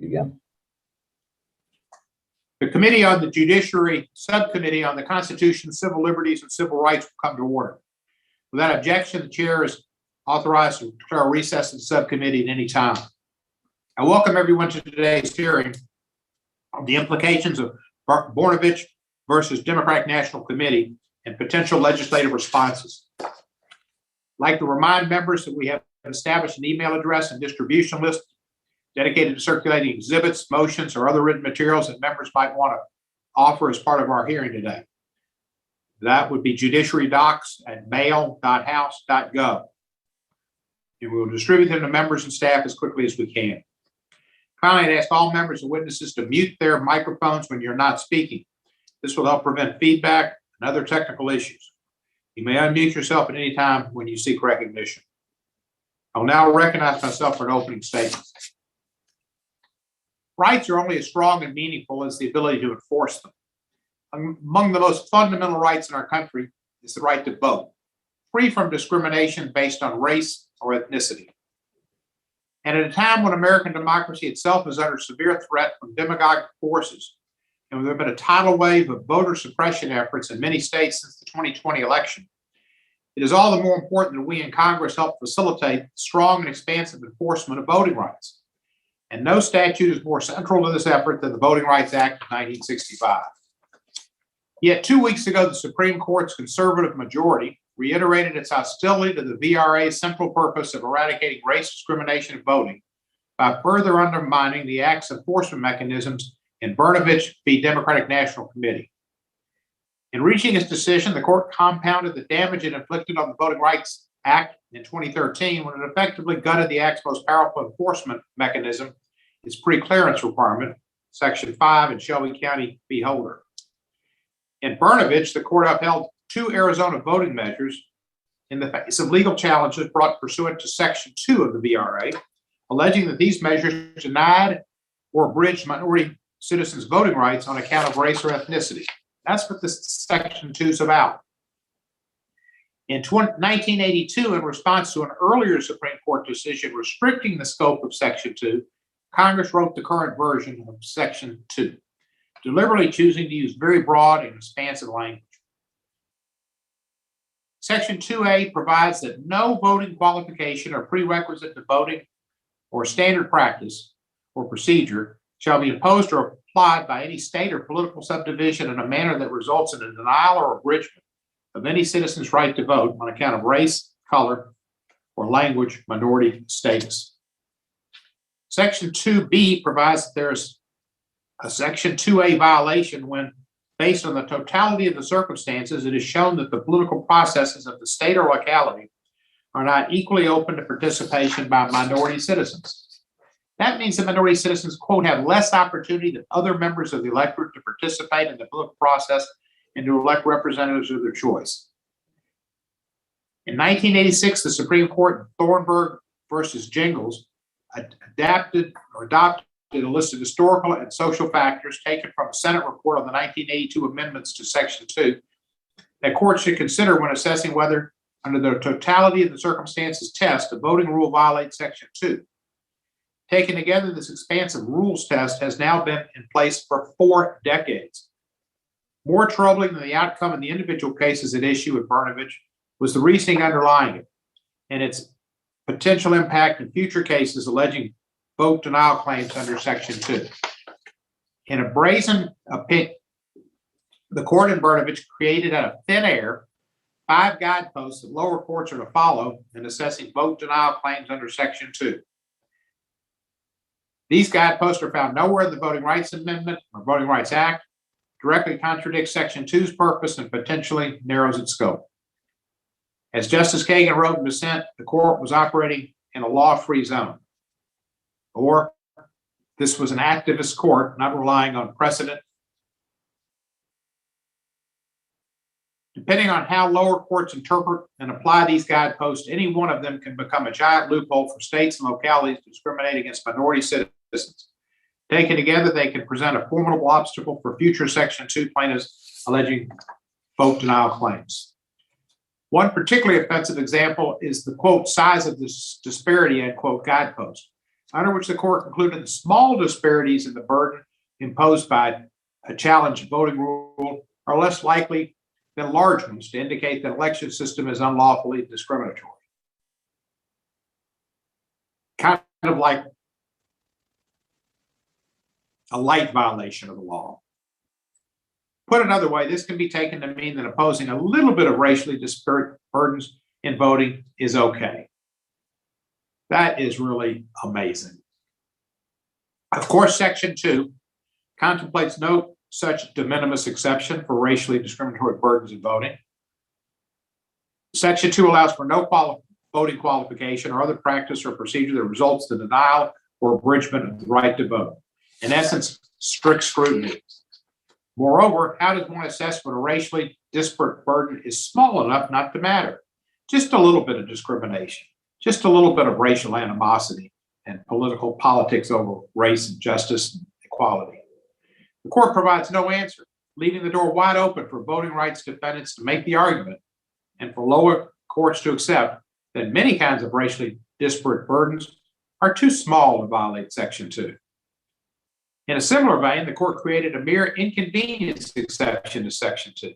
Again. The Committee on the Judiciary Subcommittee on the Constitution, Civil Liberties, and Civil Rights will come to order. Without objection, the chair is authorized to declare a recess in the subcommittee at any time. I welcome everyone to today's hearing on the implications of Brnovich versus Democratic National Committee and potential legislative responses. I'd like to remind members that we have established an email address and distribution list dedicated to circulating exhibits, motions, or other written materials that members might want to offer as part of our hearing today. That would be judiciarydocs@mail.house.gov. And we will distribute them to members and staff as quickly as we can. Finally, I'd ask all members and witnesses to mute their microphones when you're not speaking. This will help prevent feedback and other technical issues. You may unmute yourself at any time when you seek recognition. I will now recognize myself for an opening statement. Rights are only as strong and meaningful as the ability to enforce them. Among the most fundamental rights in our country is the right to vote, free from discrimination based on race or ethnicity. And at a time when American democracy itself is under severe threat from demagogic forces, and there have been a tidal wave of voter suppression efforts in many states since the 2020 election, it is all the more important that we in Congress help facilitate strong and expansive enforcement of voting rights. And no statute is more central to this effort than the Voting Rights Act of 1965. Yet 2 weeks ago, the Supreme Court's conservative majority reiterated its hostility to the VRA's central purpose of eradicating race discrimination in voting by further undermining the Act's enforcement mechanisms in Brnovich v. Democratic National Committee. In reaching its decision, the court compounded the damage it inflicted on the Voting Rights Act in 2013 when it effectively gutted the Act's most powerful enforcement mechanism, its pre-clearance requirement, Section 5 in Shelby County v. Holder. In Brnovich, the court upheld 2 Arizona voting measures in the face of legal challenges brought pursuant to Section 2 of the VRA, alleging that these measures denied or abridged minority citizens' voting rights on account of race or ethnicity. That's what this Section 2 is about. In 1982, in response to an earlier Supreme Court decision restricting the scope of Section 2, Congress wrote the current version of Section 2, deliberately choosing to use very broad and expansive language. Section 2A provides that no voting qualification or prerequisite to voting or standard practice or procedure shall be imposed or applied by any state or political subdivision in a manner that results in a denial or abridgment of any citizen's right to vote on account of race, color, or language minority status. Section 2B provides that there is a Section 2A violation when, based on the totality of the circumstances, it is shown that the political processes of the state or locality are not equally open to participation by minority citizens. That means that minority citizens, quote, have less opportunity than other members of the electorate to participate in the political process and to elect representatives of their choice. In 1986, the Supreme Court in Thornburg versus Jingles adopted a list of historical and social factors taken from a Senate report on the 1982 amendments to Section 2 that courts should consider when assessing whether, under the totality of the circumstances test, a voting rule violates Section 2. Taken together, this expansive rules test has now been in place for 4 decades. More troubling than the outcome in the individual cases at issue at Brnovich was the reasoning underlying it and its potential impact in future cases alleging vote denial claims under Section 2. In a brazen opinion, the court in Brnovich created out of thin air 5 guideposts that lower courts are to follow in assessing vote denial claims under Section 2. These guideposts are found nowhere in the Voting Rights Amendment or Voting Rights Act, directly contradicts Section 2's purpose, and potentially narrows its scope. As Justice Kagan wrote in dissent, the court was operating in a law-free zone. Or this was an activist court not relying on precedent. Depending on how lower courts interpret and apply these guideposts, any one of them can become a giant loophole for states and localities to discriminate against minority citizens. Taken together, they can present a formidable obstacle for future Section 2 plaintiffs alleging vote denial claims. One particularly offensive example is the, quote, size of this disparity, end quote, guidepost. under which the court concluded the small disparities in the burden imposed by a challenged voting rule are less likely than large ones to indicate that the election system is unlawfully discriminatory. Kind of like a light violation of the law. Put another way, this can be taken to mean that imposing a little bit of racially disparate burdens in voting is okay. That is really amazing. Of course, Section 2 contemplates no such de minimis exception for racially discriminatory burdens in voting. Section 2 allows for no voting qualification or other practice or procedure that results in denial or abridgment of the right to vote. In essence, strict scrutiny. Moreover, how does one assess when a racially disparate burden is small enough not to matter? Just a little bit of discrimination, just a little bit of racial animosity and politics over race and justice and equality. The court provides no answer, leaving the door wide open for voting rights defendants to make the argument and for lower courts to accept that many kinds of racially disparate burdens are too small to violate Section 2. In a similar vein, the court created a mere inconvenience exception to Section 2,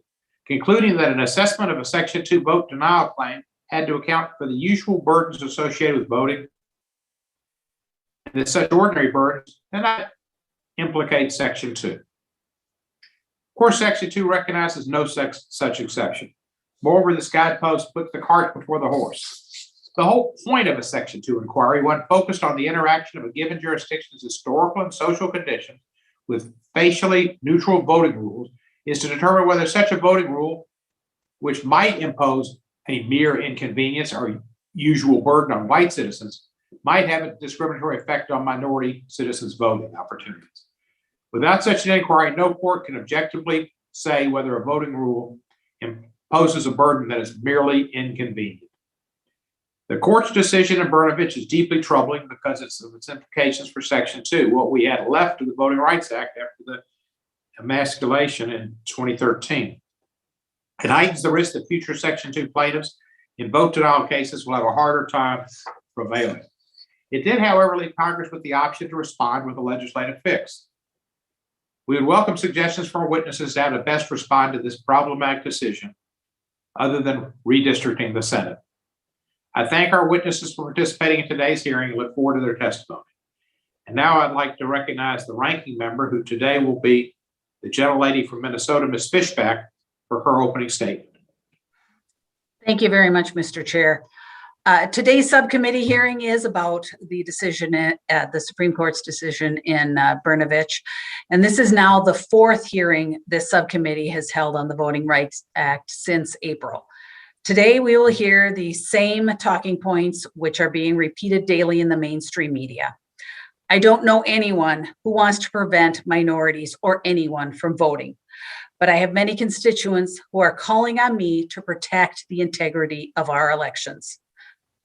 concluding that an assessment of a Section 2 vote denial claim had to account for the usual burdens associated with voting, and that such ordinary burdens did not implicate Section 2. Of course, Section 2 recognizes no such exception. Moreover, this guidepost puts the cart before the horse. The whole point of a Section 2 inquiry, when focused on the interaction of a given jurisdiction's historical and social conditions with facially neutral voting rules, is to determine whether such a voting rule, which might impose a mere inconvenience or usual burden on white citizens, might have a discriminatory effect on minority citizens' voting opportunities. Without such an inquiry, no court can objectively say whether a voting rule imposes a burden that is merely inconvenient. The court's decision in Brnovich is deeply troubling because of its implications for Section 2, what we had left of the Voting Rights Act after the emasculation in 2013. It heightens the risk that future Section 2 plaintiffs in vote denial cases will have a harder time prevailing. It did, however, leave Congress with the option to respond with a legislative fix. We would welcome suggestions from our witnesses to how to best respond to this problematic decision, other than redistricting the Senate. I thank our witnesses for participating in today's hearing and look forward to their testimony. And now I'd like to recognize the ranking member, who today will be the gentlelady from Minnesota, Ms. Fishback, for her opening statement. Thank you very much, Mr. Chair. Today's subcommittee hearing is about the decision at the Supreme Court's decision in Brnovich. And this is now the fourth hearing this subcommittee has held on the Voting Rights Act since April. Today, we will hear the same talking points which are being repeated daily in the mainstream media. I don't know anyone who wants to prevent minorities or anyone from voting, but I have many constituents who are calling on me to protect the integrity of our elections.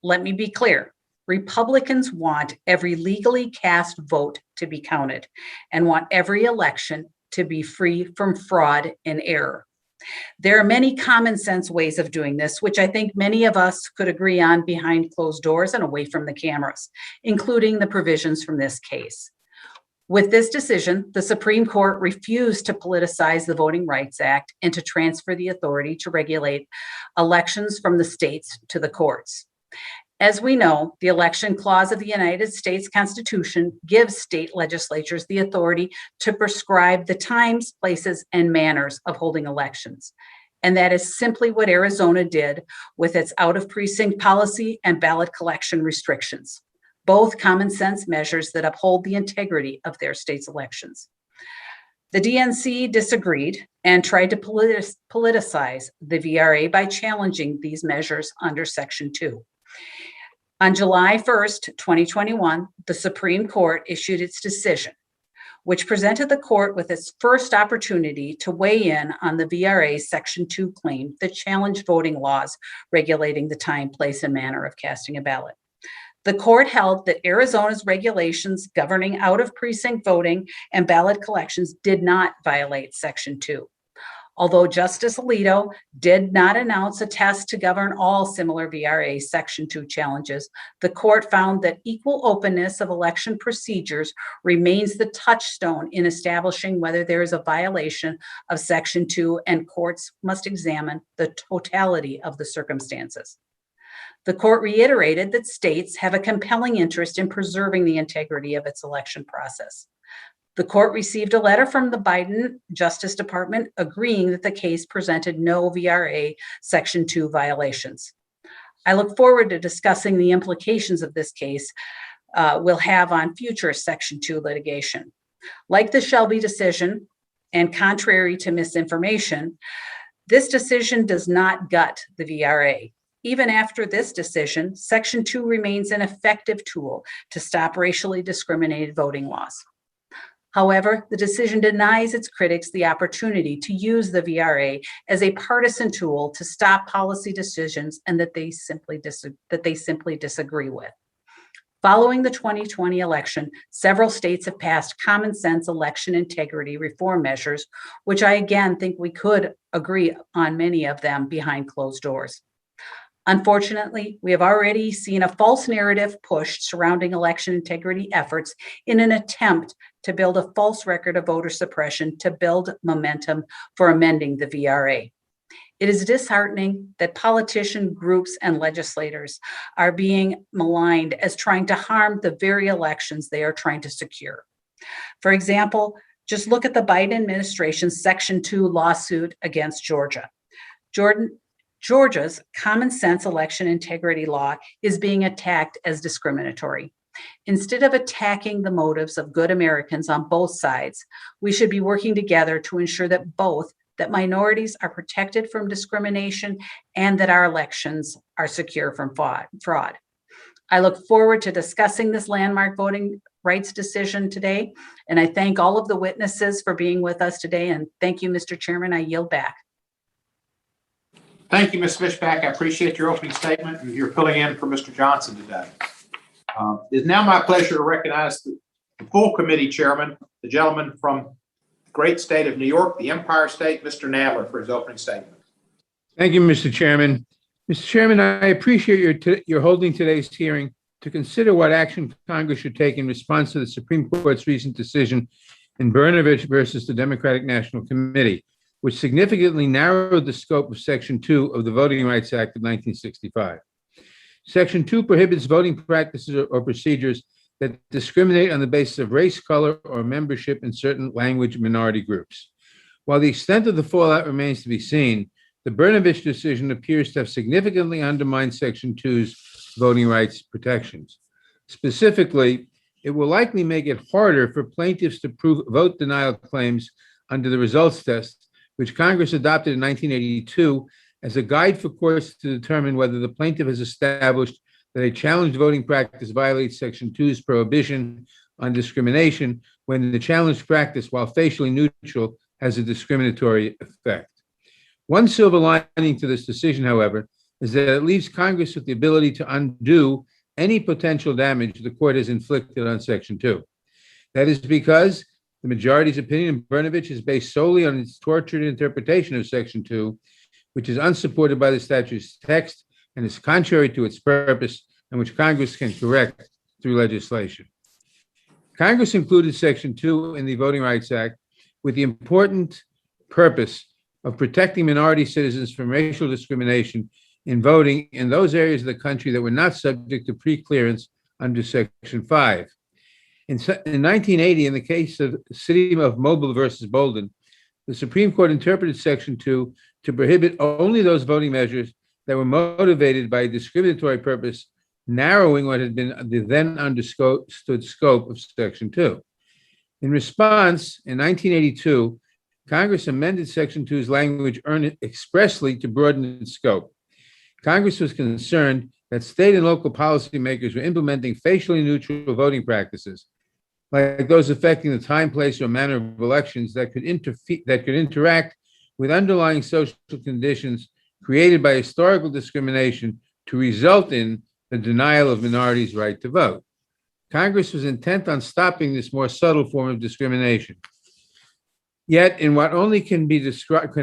Let me be clear. Republicans want every legally cast vote to be counted and want every election to be free from fraud and error. There are many common sense ways of doing this, which I think many of us could agree on behind closed doors and away from the cameras, including the provisions from this case. With this decision, the Supreme Court refused to politicize the Voting Rights Act and to transfer the authority to regulate elections from the states to the courts. As we know, the Election Clause of the United States Constitution gives state legislatures the authority to prescribe the times, places, and manners of holding elections. And that is simply what Arizona did with its out-of-precinct policy and ballot collection restrictions, both common sense measures that uphold the integrity of their state's elections. The DNC disagreed and tried to politicize the VRA by challenging these measures under Section 2. On July 1st, 2021, the Supreme Court issued its decision, which presented the court with its first opportunity to weigh in on the VRA's Section 2 claim that challenged voting laws regulating the time, place, and manner of casting a ballot. The court held that Arizona's regulations governing out-of-precinct voting and ballot collections did not violate Section 2. Although Justice Alito did not announce a test to govern all similar VRA Section 2 challenges, the court found that equal openness of election procedures remains the touchstone in establishing whether there is a violation of Section 2, and courts must examine the totality of the circumstances. The court reiterated that states have a compelling interest in preserving the integrity of its election process. The court received a letter from the Biden Justice Department agreeing that the case presented no VRA Section 2 violations. I look forward to discussing the implications of this case will have on future Section 2 litigation. Like the Shelby decision, and contrary to misinformation, this decision does not gut the VRA. Even after this decision, Section 2 remains an effective tool to stop racially discriminated voting laws. However, the decision denies its critics the opportunity to use the VRA as a partisan tool to stop policy decisions and that they simply disagree with. Following the 2020 election, several states have passed common sense election integrity reform measures, which I again think we could agree on many of them behind closed doors. Unfortunately, we have already seen a false narrative pushed surrounding election integrity efforts in an attempt to build a false record of voter suppression to build momentum for amending the VRA. It is disheartening that politician groups and legislators are being maligned as trying to harm the very elections they are trying to secure. For example, just look at the Biden administration's Section 2 lawsuit against Georgia. Georgia's common sense election integrity law is being attacked as discriminatory. Instead of attacking the motives of good Americans on both sides, we should be working together to ensure that minorities are protected from discrimination and that our elections are secure from fraud. I look forward to discussing this landmark voting rights decision today, and I thank all of the witnesses for being with us today, and thank you, Mr. Chairman. I yield back. Thank you, Ms. Fishback. I appreciate your opening statement and your filling in for Mr. Johnson today. It is now my pleasure to recognize the full committee chairman, the gentleman from the great state of New York, the Empire State, Mr. Nadler, for his opening statement. Thank you, Mr. Chairman. Mr. Chairman, I appreciate your holding today's hearing to consider what action Congress should take in response to the Supreme Court's recent decision in Brnovich versus the Democratic National Committee, which significantly narrowed the scope of Section 2 of the Voting Rights Act of 1965. Section 2 prohibits voting practices or procedures that discriminate on the basis of race, color, or membership in certain language minority groups. While the extent of the fallout remains to be seen, the Brnovich decision appears to have significantly undermined Section 2's voting rights protections. Specifically, it will likely make it harder for plaintiffs to prove vote denial claims under the results test, which Congress adopted in 1982 as a guide for courts to determine whether the plaintiff has established that a challenged voting practice violates Section 2's prohibition on discrimination when the challenged practice, while facially neutral, has a discriminatory effect. One silver lining to this decision, however, is that it leaves Congress with the ability to undo any potential damage the court has inflicted on Section 2. That is because the majority's opinion in Brnovich is based solely on its tortured interpretation of Section 2, which is unsupported by the statute's text and is contrary to its purpose, and which Congress can correct through legislation. Congress included Section 2 in the Voting Rights Act with the important purpose of protecting minority citizens from racial discrimination in voting in those areas of the country that were not subject to pre-clearance under Section 5. In 1980, in the case of the City of Mobile versus Bolden, the Supreme Court interpreted Section 2 to prohibit only those voting measures that were motivated by a discriminatory purpose, narrowing what had been the then understood scope of Section 2. In response, in 1982, Congress amended Section 2's language expressly to broaden its scope. Congress was concerned that state and local policymakers were implementing facially neutral voting practices, like those affecting the time, place, or manner of elections that could interact with underlying social conditions created by historical discrimination to result in the denial of minorities' right to vote. Congress was intent on stopping this more subtle form of discrimination. Yet, in what only can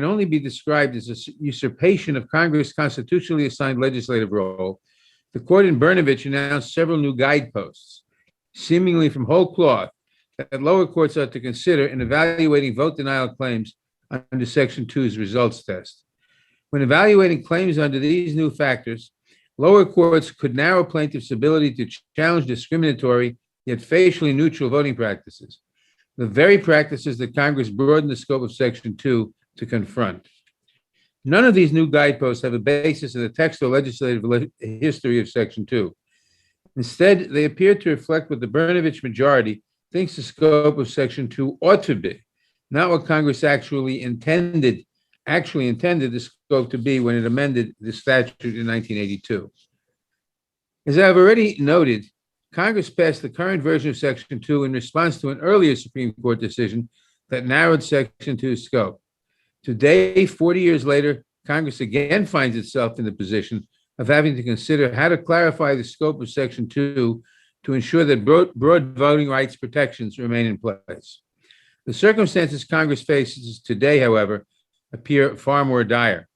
only be described as a usurpation of Congress' constitutionally assigned legislative role, the court in Brnovich announced several new guideposts, seemingly from whole cloth, that lower courts are to consider in evaluating vote denial claims under Section 2's results test. When evaluating claims under these new factors, lower courts could narrow plaintiffs' ability to challenge discriminatory yet facially neutral voting practices, the very practices that Congress broadened the scope of Section 2 to confront. None of these new guideposts have a basis in the text or legislative history of Section 2. Instead, they appear to reflect what the Brnovich majority thinks the scope of Section 2 ought to be, not what Congress actually intended the scope to be when it amended the statute in 1982. As I've already noted, Congress passed the current version of Section 2 in response to an earlier Supreme Court decision that narrowed Section 2's scope. Today, 40 years later, Congress again finds itself in the position of having to consider how to clarify the scope of Section 2 to ensure that broad voting rights protections remain in place. The circumstances Congress faces today, however, appear far more dire.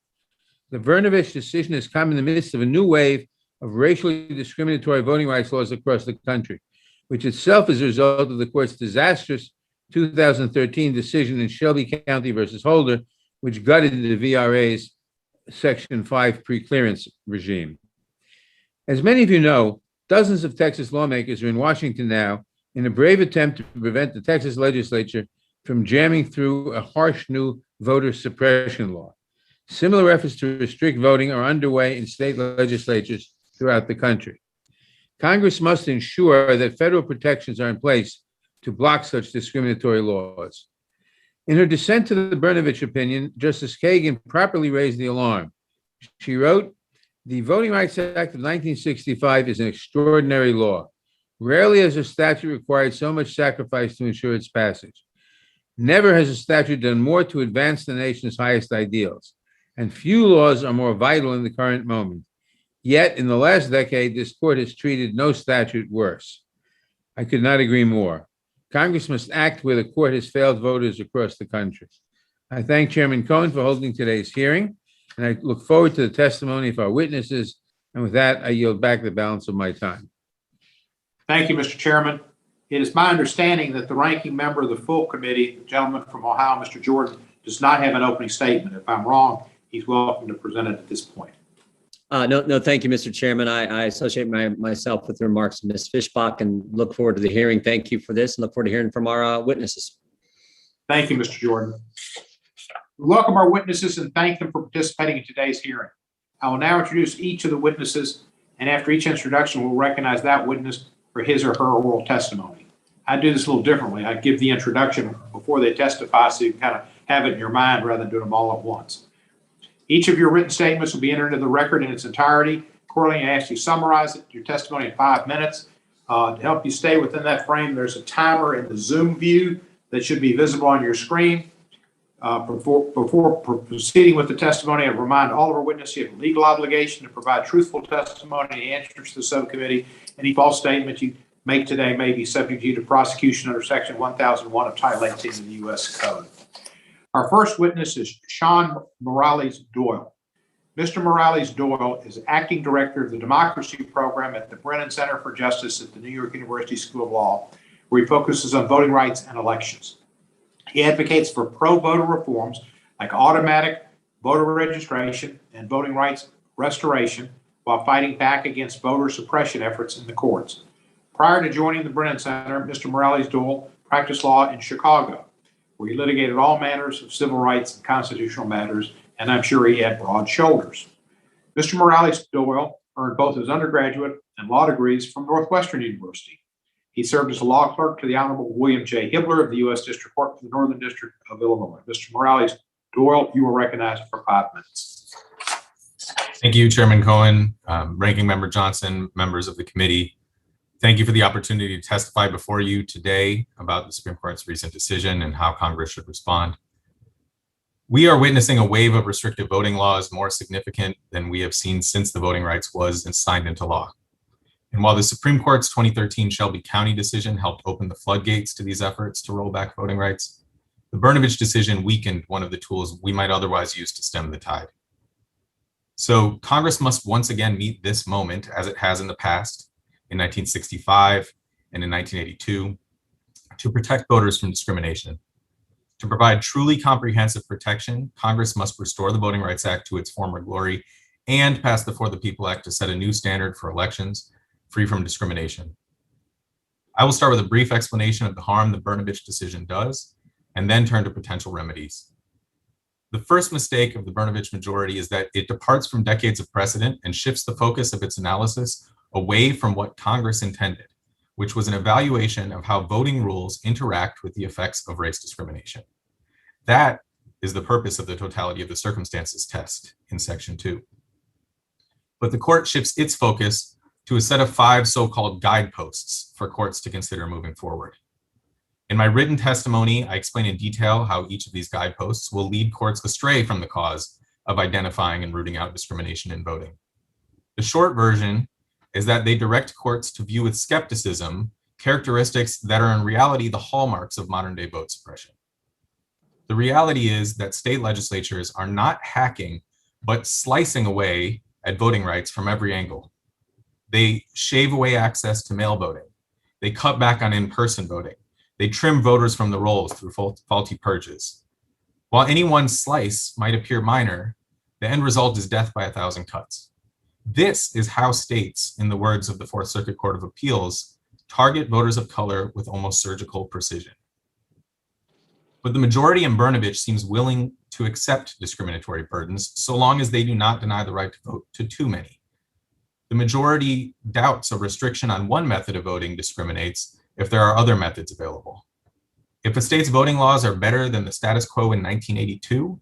The Brnovich decision has come in the midst of a new wave of racially discriminatory voting rights laws across the country, which itself is a result of the court's disastrous 2013 decision in Shelby County versus Holder, which gutted the VRA's Section 5 preclearance regime. As many of you know, dozens of Texas lawmakers are in Washington now in a brave attempt to prevent the Texas legislature from jamming through a harsh new voter suppression law. Similar efforts to restrict voting are underway in state legislatures throughout the country. Congress must ensure that federal protections are in place to block such discriminatory laws. In her dissent to the Brnovich opinion, Justice Kagan properly raised the alarm. She wrote, "The Voting Rights Act of 1965 is an extraordinary law. Rarely has a statute required so much sacrifice to ensure its passage. Never has a statute done more to advance the nation's highest ideals, and few laws are more vital in the current moment. Yet, in the last decade, this court has treated no statute worse." I could not agree more. Congress must act where the court has failed voters across the country. I thank Chairman Cohen for holding today's hearing, and I look forward to the testimony of our witnesses. And with that, I yield back the balance of my time. Thank you, Mr. Chairman. It is my understanding that the ranking member of the full committee, the gentleman from Ohio, Mr. Jordan, does not have an opening statement. If I'm wrong, he's welcome to present it at this point. No, thank you, Mr. Chairman. I associate myself with the remarks of Ms. Fishbach and look forward to the hearing. Thank you for this and look forward to hearing from our witnesses. Thank you, Mr. Jordan. We welcome our witnesses and thank them for participating in today's hearing. I will now introduce each of the witnesses, and after each introduction, we'll recognize that witness for his or her oral testimony. I do this a little differently. I give the introduction before they testify so you can kind of have it in your mind rather than doing them all at once. Each of your written statements will be entered into the record in its entirety. Accordingly, I ask you to summarize your testimony in 5 minutes. To help you stay within that frame, there's a timer in the Zoom view that should be visible on your screen. Before proceeding with the testimony, I remind all of our witnesses you have a legal obligation to provide truthful testimony and answers to the subcommittee. Any false statement you make today may be subject to prosecution under Section 1001 of Title 18 of the U.S. Code. Our first witness is Sean Morales Doyle. Mr. Morales Doyle is acting director of the Democracy Program at the Brennan Center for Justice at the New York University School of Law, where he focuses on voting rights and elections. He advocates for pro-voter reforms like automatic voter registration and voting rights restoration while fighting back against voter suppression efforts in the courts. Prior to joining the Brennan Center, Mr. Morales Doyle practiced law in Chicago, where he litigated all manners of civil rights and constitutional matters, and I'm sure he had broad shoulders. Mr. Morales Doyle earned both his undergraduate and law degrees from Northwestern University. He served as a law clerk to the Honorable William J. Hibbler of the U.S. District Court for the Northern District of Illinois. Mr. Morales Doyle, you are recognized for 5 minutes. Thank you, Chairman Cohen, Ranking Member Johnson, members of the committee. Thank you for the opportunity to testify before you today about the Supreme Court's recent decision and how Congress should respond. We are witnessing a wave of restrictive voting laws more significant than we have seen since the Voting Rights was signed into law. And while the Supreme Court's 2013 Shelby County decision helped open the floodgates to these efforts to roll back voting rights, the The Brnovich decision weakened one of the tools we might otherwise use to stem the tide. So Congress must once again meet this moment, as it has in the past, in 1965 and in 1982, to protect voters from discrimination. To provide truly comprehensive protection, Congress must restore the Voting Rights Act to its former glory and pass the For the People Act to set a new standard for elections free from discrimination. I will start with a brief explanation of the harm the Brnovich decision does, and then turn to potential remedies. The first mistake of the Brnovich majority is that it departs from decades of precedent and shifts the focus of its analysis away from what Congress intended, which was an evaluation of how voting rules interact with the effects of race discrimination. That is the purpose of the totality of the circumstances test in Section 2. But the court shifts its focus to a set of 5 so-called guideposts for courts to consider moving forward. In my written testimony, I explain in detail how each of these guideposts will lead courts astray from the cause of identifying and rooting out discrimination in voting. The short version is that they direct courts to view with skepticism characteristics that are in reality the hallmarks of modern-day vote suppression. The reality is that state legislatures are not hacking, but slicing away at voting rights from every angle. They shave away access to mail voting. They cut back on in-person voting. They trim voters from the rolls through faulty purges. While any one slice might appear minor, the end result is death by 1,000 cuts. This is how states, in the words of the Fourth Circuit Court of Appeals, target voters of color with almost surgical precision. But the majority in Brnovich seems willing to accept discriminatory burdens so long as they do not deny the right to vote to too many. The majority doubts a restriction on one method of voting discriminates if there are other methods available. If a state's voting laws are better than the status quo in 1982,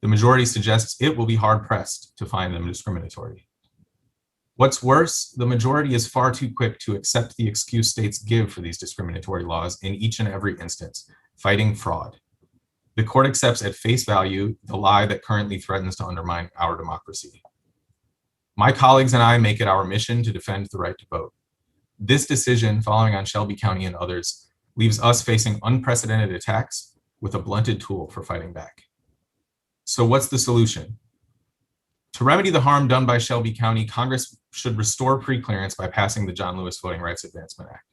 the majority suggests it will be hard-pressed to find them discriminatory. What's worse, the majority is far too quick to accept the excuse states give for these discriminatory laws in each and every instance, fighting fraud. The court accepts at face value the lie that currently threatens to undermine our democracy. My colleagues and I make it our mission to defend the right to vote. This decision, following on Shelby County and others, leaves us facing unprecedented attacks with a blunted tool for fighting back. So what's the solution? To remedy the harm done by Shelby County, Congress should restore preclearance by passing the John Lewis Voting Rights Advancement Act.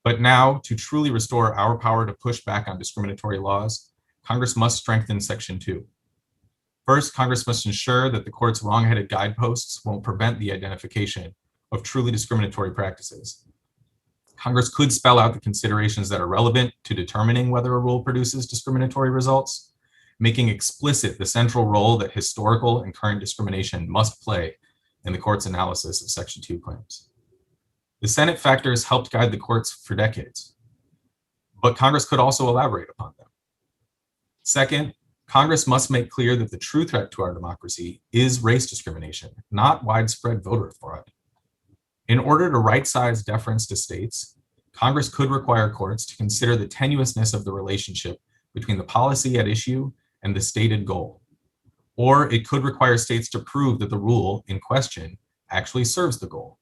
But now, to truly restore our power to push back on discriminatory laws, Congress must strengthen Section 2. First, Congress must ensure that the court's wrong-headed guideposts won't prevent the identification of truly discriminatory practices. Congress could spell out the considerations that are relevant to determining whether a rule produces discriminatory results, making explicit the central role that historical and current discrimination must play in the court's analysis of Section 2 claims. The Senate factors helped guide the courts for decades, but Congress could also elaborate upon them. Second, Congress must make clear that the true threat to our democracy is race discrimination, not widespread voter fraud. In order to right-size deference to states, Congress could require courts to consider the tenuousness of the relationship between the policy at issue and the stated goal. Or it could require states to prove that the rule in question actually serves the goal.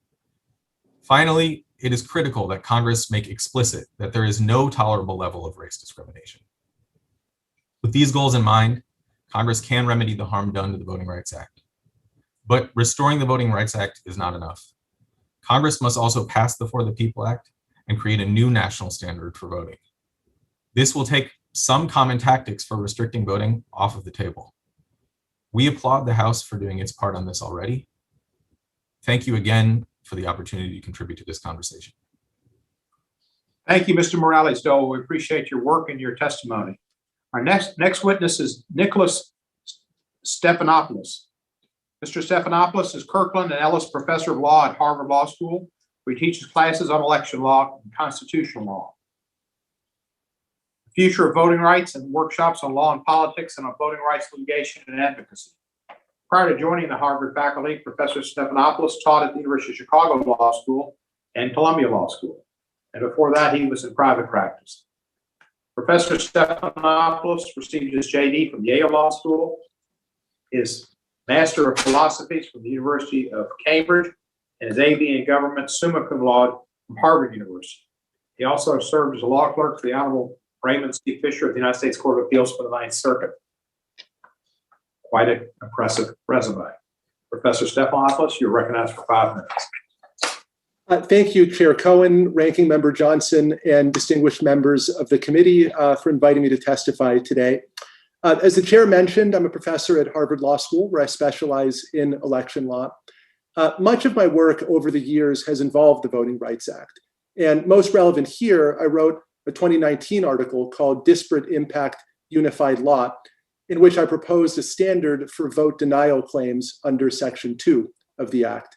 Finally, it is critical that Congress make explicit that there is no tolerable level of race discrimination. With these goals in mind, Congress can remedy the harm done to the Voting Rights Act. But restoring the Voting Rights Act is not enough. Congress must also pass the For the People Act and create a new national standard for voting. This will take some common tactics for restricting voting off of the table. We applaud the House for doing its part on this already. Thank you again for the opportunity to contribute to this conversation. Thank you, Mr. Morales Doyle. We appreciate your work and your testimony. Our next witness is Nicholas Stephanopoulos. Mr. Stephanopoulos is Kirkland and Ellis Professor of Law at Harvard Law School, where he teaches classes on election law and constitutional law, the future of voting rights, and workshops on law and politics and on voting rights litigation and advocacy. Prior to joining the Harvard faculty, Professor Stephanopoulos taught at the University of Chicago Law School and Columbia Law School. And before that, he was in private practice. Professor Stephanopoulos received his JD from Yale Law School, his Master of Philosophy from the University of Cambridge, and his A.B. in Government summa cum laude from Harvard University. He also served as a law clerk for the Honorable Raymond C. Fisher of the United States Court of Appeals for the Ninth Circuit. Quite an impressive resume. Professor Stephanopoulos, you're recognized for 5 minutes. Thank you, Chair Cohen, Ranking Member Johnson, and distinguished members of the committee for inviting me to testify today. As the chair mentioned, I'm a professor at Harvard Law School, where I specialize in election law. Much of my work over the years has involved the Voting Rights Act. And most relevant here, I wrote a 2019 article called Disparate Impact Unified Law, in which I proposed a standard for vote denial claims under Section 2 of the Act.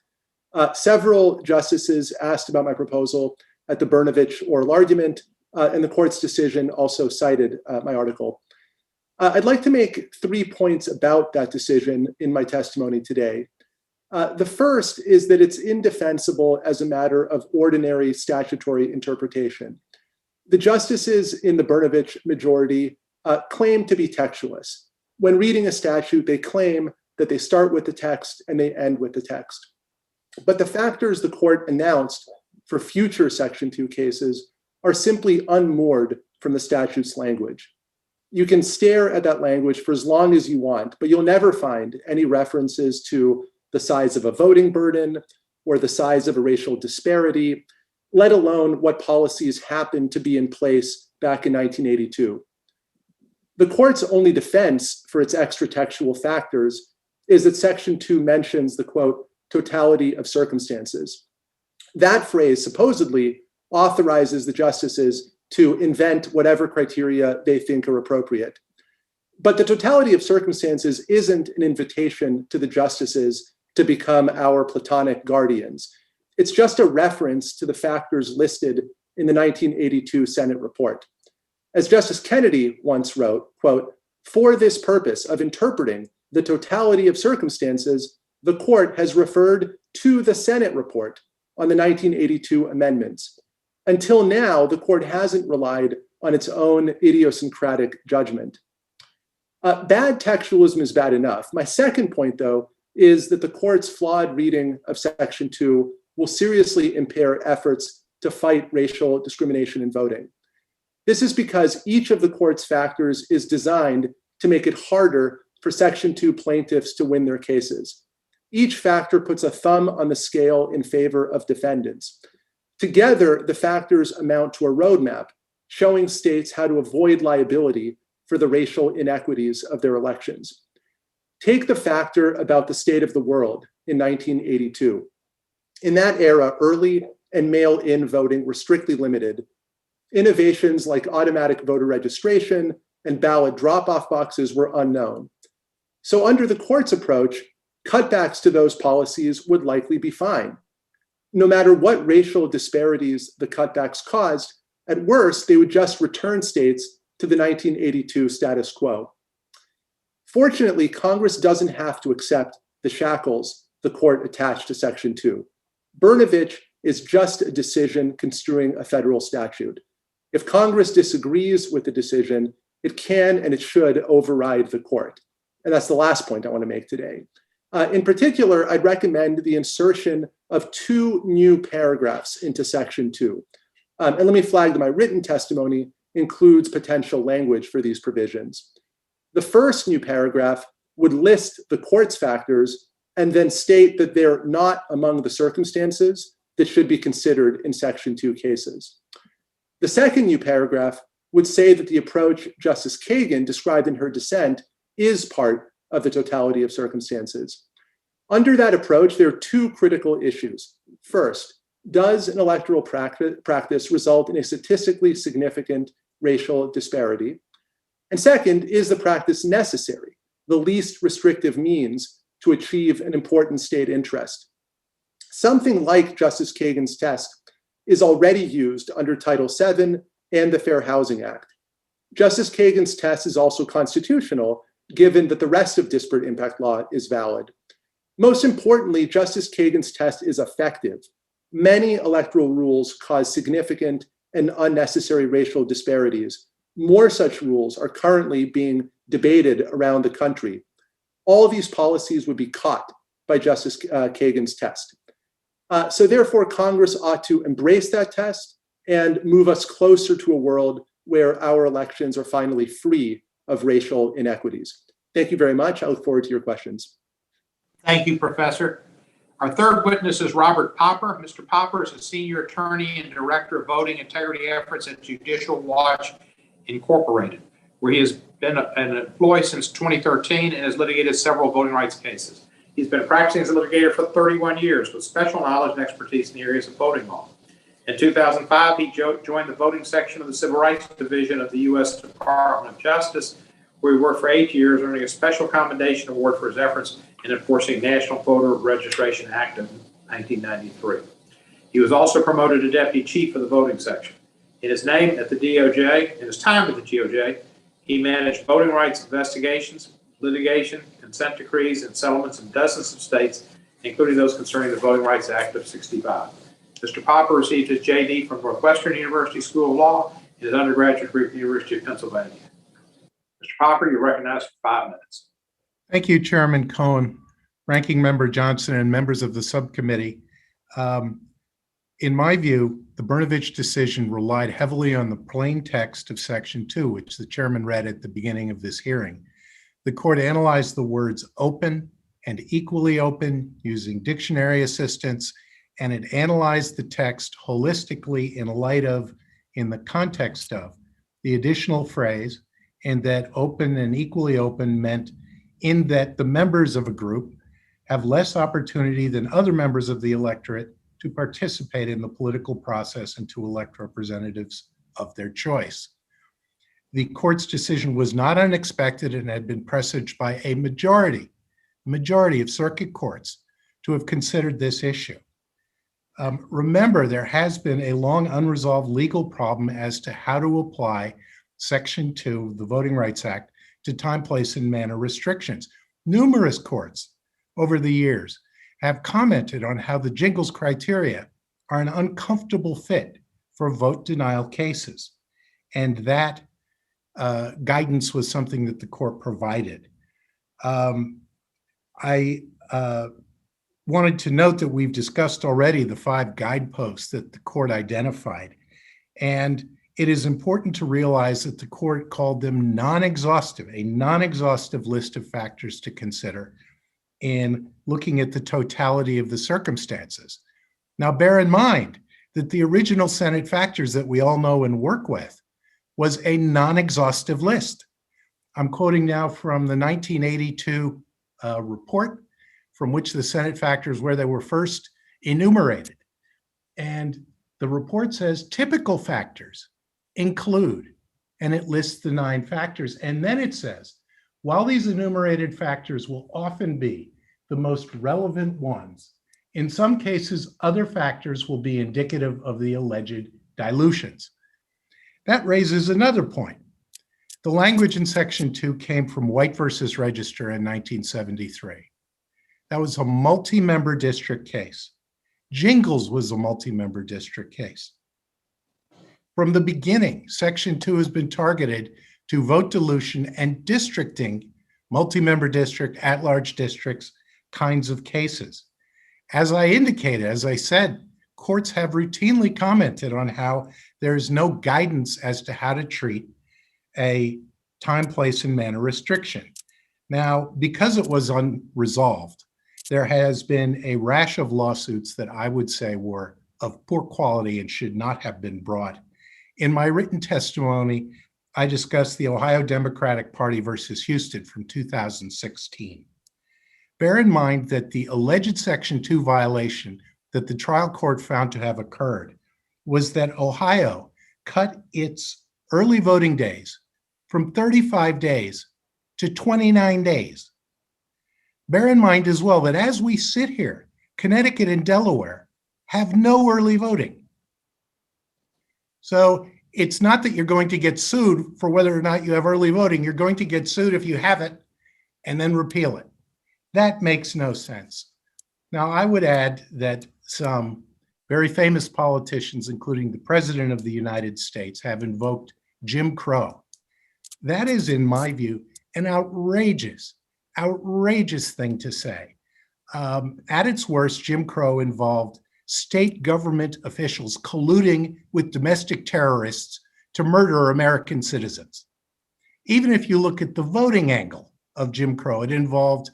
Several justices asked about my proposal at the Brnovich oral argument, and the court's decision also cited my article. I'd like to make 3 points about that decision in my testimony today. The first is that it's indefensible as a matter of ordinary statutory interpretation. The justices in the Brnovich majority claim to be textualists. When reading a statute, they claim that they start with the text and they end with the text. But the factors the court announced for future Section 2 cases are simply unmoored from the statute's language. You can stare at that language for as long as you want, but you'll never find any references to the size of a voting burden or the size of a racial disparity, let alone what policies happened to be in place back in 1982. The court's only defense for its extra textual factors is that Section 2 mentions the, quote, totality of circumstances. That phrase supposedly authorizes the justices to invent whatever criteria they think are appropriate. But the totality of circumstances isn't an invitation to the justices to become our Platonic guardians. It's just a reference to the factors listed in the 1982 Senate report. As Justice Kennedy once wrote, quote, for this purpose of interpreting the totality of circumstances, the court has referred to the Senate report on the 1982 amendments. Until now, the court hasn't relied on its own idiosyncratic judgment. Bad textualism is bad enough. My second point, though, is that the court's flawed reading of Section 2 will seriously impair efforts to fight racial discrimination in voting. This is because each of the court's factors is designed to make it harder for Section 2 plaintiffs to win their cases. Each factor puts a thumb on the scale in favor of defendants. Together, the factors amount to a roadmap showing states how to avoid liability for the racial inequities of their elections. Take the factor about the state of the world in 1982. In that era, early and mail-in voting were strictly limited. Innovations like automatic voter registration and ballot drop-off boxes were unknown. So under the court's approach, cutbacks to those policies would likely be fine. No matter what racial disparities the cutbacks caused, at worst, they would just return states to the 1982 status quo. Fortunately, Congress doesn't have to accept the shackles the court attached to Section 2. Brnovich is just a decision construing a federal statute. If Congress disagrees with the decision, it can and it should override the court. And that's the last point I want to make today. In particular, I'd recommend the insertion of 2 new paragraphs into Section 2. And let me flag that my written testimony includes potential language for these provisions. The first new paragraph would list the court's factors and then state that they're not among the circumstances that should be considered in Section 2 cases. The second new paragraph would say that the approach Justice Kagan described in her dissent is part of the totality of circumstances. Under that approach, there are 2 critical issues. First, does an electoral practice result in a statistically significant racial disparity? And second, is the practice necessary, the least restrictive means to achieve an important state interest? Something like Justice Kagan's test is already used under Title VII and the Fair Housing Act. Justice Kagan's test is also constitutional, given that the rest of disparate impact law is valid. Most importantly, Justice Kagan's test is effective. Many electoral rules cause significant and unnecessary racial disparities. More such rules are currently being debated around the country. All of these policies would be caught by Justice Kagan's test. So therefore, Congress ought to embrace that test and move us closer to a world where our elections are finally free of racial inequities. Thank you very much. I look forward to your questions. Thank you, Professor. Our third witness is Robert Popper. Mr. Popper is a senior attorney and director of voting integrity efforts at Judicial Watch Incorporated, where he has been an employee since 2013 and has litigated several voting rights cases. He's been practicing as a litigator for 31 years with special knowledge and expertise in the areas of voting law. In 2005, he joined the voting section of the Civil Rights Division of the U.S. Department of Justice, where he worked for 8 years, earning a special commendation award for his efforts in enforcing National Voter Registration Act of 1993. He was also promoted to deputy chief of the voting section. In his time at the DOJ, he managed voting rights investigations, litigation, consent decrees, and settlements in dozens of states, including those concerning the Voting Rights Act of '65. Mr. Popper received his JD from Northwestern University School of Law and his undergraduate degree from the University of Pennsylvania. Mr. Popper, you're recognized for 5 minutes. Thank you, Chairman Cohen, Ranking Member Johnson, and members of the subcommittee. In my view, the Brnovich decision relied heavily on the plain text of Section 2, which the chairman read at the beginning of this hearing. The court analyzed the words open and equally open using dictionary assistance, and it analyzed the text holistically in light of, in the context of, the additional phrase, and that open and equally open meant in that the members of a group have less opportunity than other members of the electorate to participate in the political process and to elect representatives of their choice. The court's decision was not unexpected and had been presaged by a majority of circuit courts to have considered this issue. Remember, there has been a long unresolved legal problem as to how to apply Section 2 of the Voting Rights Act to time, place, and manner restrictions. Numerous courts over the years have commented on how the Jingles criteria are an uncomfortable fit for vote denial cases. And that guidance was something that the court provided. I wanted to note that we've discussed already the 5 guideposts that the court identified. And it is important to realize that the court called them non-exhaustive, a non-exhaustive list of factors to consider in looking at the totality of the circumstances. Now, bear in mind that the original Senate factors that we all know and work with was a non-exhaustive list. I'm quoting now from the 1982 report from which the Senate factors where they were first enumerated. And the report says typical factors include, and it lists the 9 factors. And then it says, while these enumerated factors will often be the most relevant ones, in some cases, other factors will be indicative of the alleged dilutions. That raises another point. The language in Section 2 came from White versus Register in 1973. That was a multi-member district case. Jingles was a multi-member district case. From the beginning, Section 2 has been targeted to vote dilution and districting, multi-member district, at-large districts kinds of cases. As I indicated, as I said, courts have routinely commented on how there's no guidance as to how to treat a time, place, and manner restriction. Now, because it was unresolved, there has been a rash of lawsuits that I would say were of poor quality and should not have been brought. In my written testimony, I discussed the Ohio Democratic Party versus Houston from 2016. Bear in mind that the alleged Section 2 violation that the trial court found to have occurred was that Ohio cut its early voting days from 35 days to 29 days. Bear in mind as well that as we sit here, Connecticut and Delaware have no early voting. So it's not that you're going to get sued for whether or not you have early voting. You're going to get sued if you have it and then repeal it. That makes no sense. Now, I would add that some very famous politicians, including the President of the United States, have invoked Jim Crow. That is, in my view, an outrageous thing to say. At its worst, Jim Crow involved state government officials colluding with domestic terrorists to murder American citizens. Even if you look at the voting angle of Jim Crow, it involved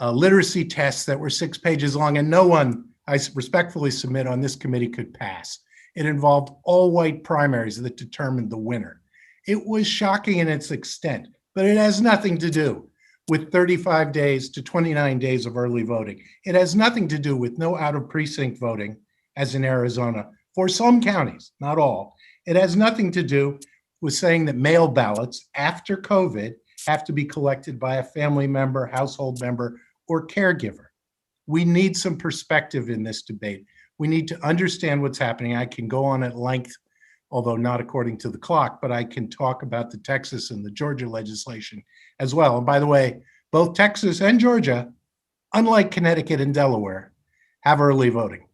literacy tests that were 6 pages long, and no one, I respectfully submit, on this committee could pass. It involved all white primaries that determined the winner. It was shocking in its extent, but it has nothing to do with 35 days to 29 days of early voting. It has nothing to do with no out of precinct voting, as in Arizona, for some counties, not all. It has nothing to do with saying that mail ballots after COVID have to be collected by a family member, household member, or caregiver. We need some perspective in this debate. We need to understand what's happening. I can go on at length, although not according to the clock, but I can talk about the Texas and the Georgia legislation as well. And by the way, both Texas and Georgia, unlike Connecticut and Delaware, have early voting.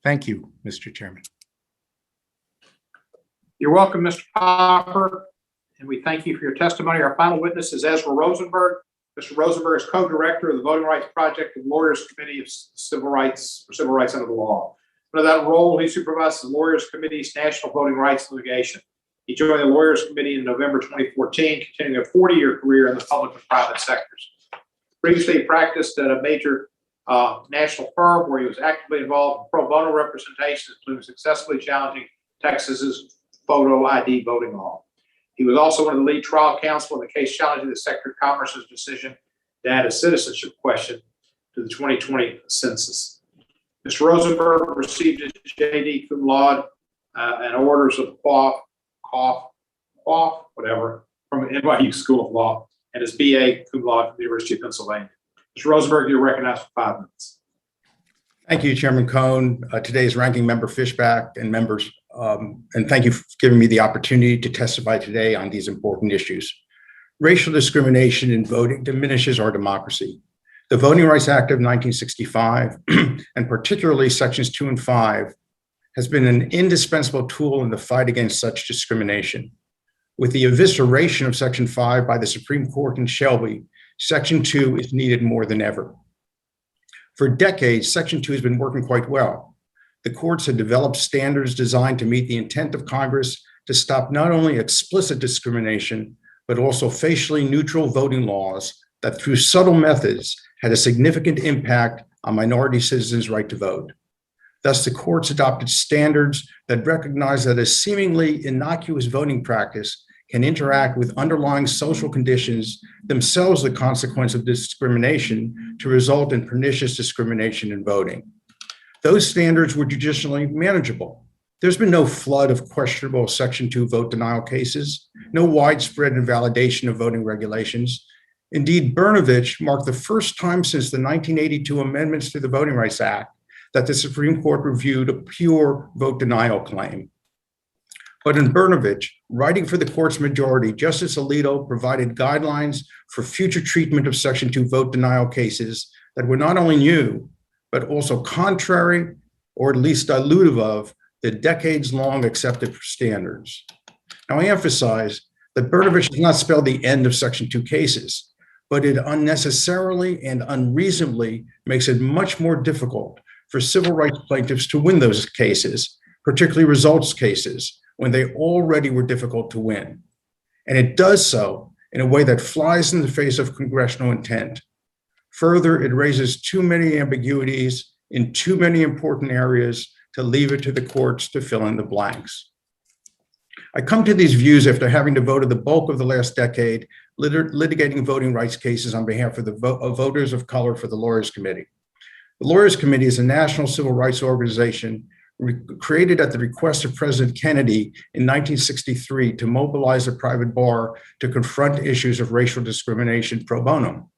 Thank you, Mr. Chairman. You're welcome, Mr. Popper, and we thank you for your testimony. Our final witness is Ezra Rosenberg. Mr. Rosenberg is co-director of the Voting Rights Project and Lawyers Committee of Civil Rights Under the Law. Under that role, he supervises the Lawyers Committee's national voting rights litigation. He joined the Lawyers Committee in November 2014, continuing a 40-year career in the public and private sectors. Previously, he practiced at a major national firm where he was actively involved in pro bono representation, including successfully challenging Texas's photo ID voting law. He was also one of the lead trial counsel in the case challenging the Secretary of Commerce's decision to add a citizenship question to the 2020 census. Mr. Rosenberg received his JD cum laude and orders of whatever from NYU School of Law, and his BA cum laude from the University of Pennsylvania. Mr. Rosenberg, you're recognized for 5 minutes. Thank you, Chairman Cohen, today's ranking member Fishback and members, and thank you for giving me the opportunity to testify today on these important issues. Racial discrimination in voting diminishes our democracy. The Voting Rights Act of 1965, and particularly Sections 2 and 5, has been an indispensable tool in the fight against such discrimination. With the evisceration of Section 5 by the Supreme Court in Shelby, Section 2 is needed more than ever. For decades, Section 2 has been working quite well. The courts have developed standards designed to meet the intent of Congress to stop not only explicit discrimination, but also facially neutral voting laws that through subtle methods had a significant impact on minority citizens' right to vote. Thus, the courts adopted standards that recognize that a seemingly innocuous voting practice can interact with underlying social conditions, themselves the consequence of discrimination, to result in pernicious discrimination in voting. Those standards were judicially manageable. There's been no flood of questionable Section 2 vote denial cases, no widespread invalidation of voting regulations. Indeed, Brnovich marked the first time since the 1982 amendments to the Voting Rights Act that the Supreme Court reviewed a pure vote denial claim. But in Brnovich, writing for the court's majority, Justice Alito provided guidelines for future treatment of Section 2 vote denial cases that were not only new, but also contrary, or at least dilutive of, the decades-long accepted standards. Now, I emphasize that Brnovich does not spell the end of Section 2 cases, but it unnecessarily and unreasonably makes it much more difficult for civil rights plaintiffs to win those cases, particularly results cases, when they already were difficult to win. And it does so in a way that flies in the face of congressional intent. Further, it raises too many ambiguities in too many important areas to leave it to the courts to fill in the blanks. I come to these views after having devoted the bulk of the last decade litigating voting rights cases on behalf of the voters of color for the Lawyers Committee. The Lawyers Committee is a national civil rights organization created at the request of President Kennedy in 1963 to mobilize a private bar to confront issues of racial discrimination pro bono.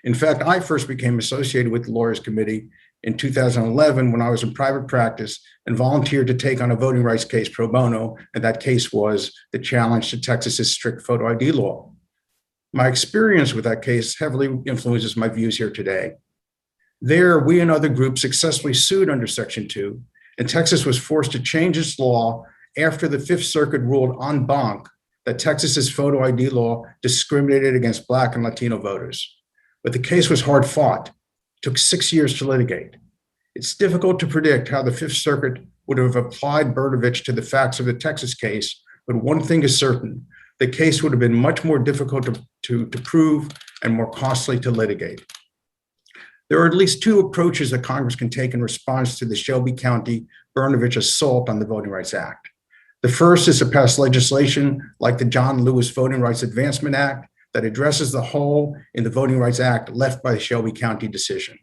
In fact, I first became associated with the Lawyers Committee in 2011 when I was in private practice and volunteered to take on a voting rights case pro bono, and that case was the challenge to Texas's strict photo ID law. My experience with that case heavily influences my views here today. There, we and other groups successfully sued under Section 2, and Texas was forced to change its law after the Fifth Circuit ruled en banc that Texas's photo ID law discriminated against Black and Latino voters. But the case was hard fought. It took 6 years to litigate. It's difficult to predict how the Fifth Circuit would have applied Brnovich to the facts of the Texas case, but one thing is certain, the case would have been much more difficult to prove and more costly to litigate. There are at least two approaches that Congress can take in response to the Shelby County Brnovich assault on the Voting Rights Act. The first is to pass legislation like the John Lewis Voting Rights Advancement Act that addresses the hole in the Voting Rights Act left by the Shelby County decision.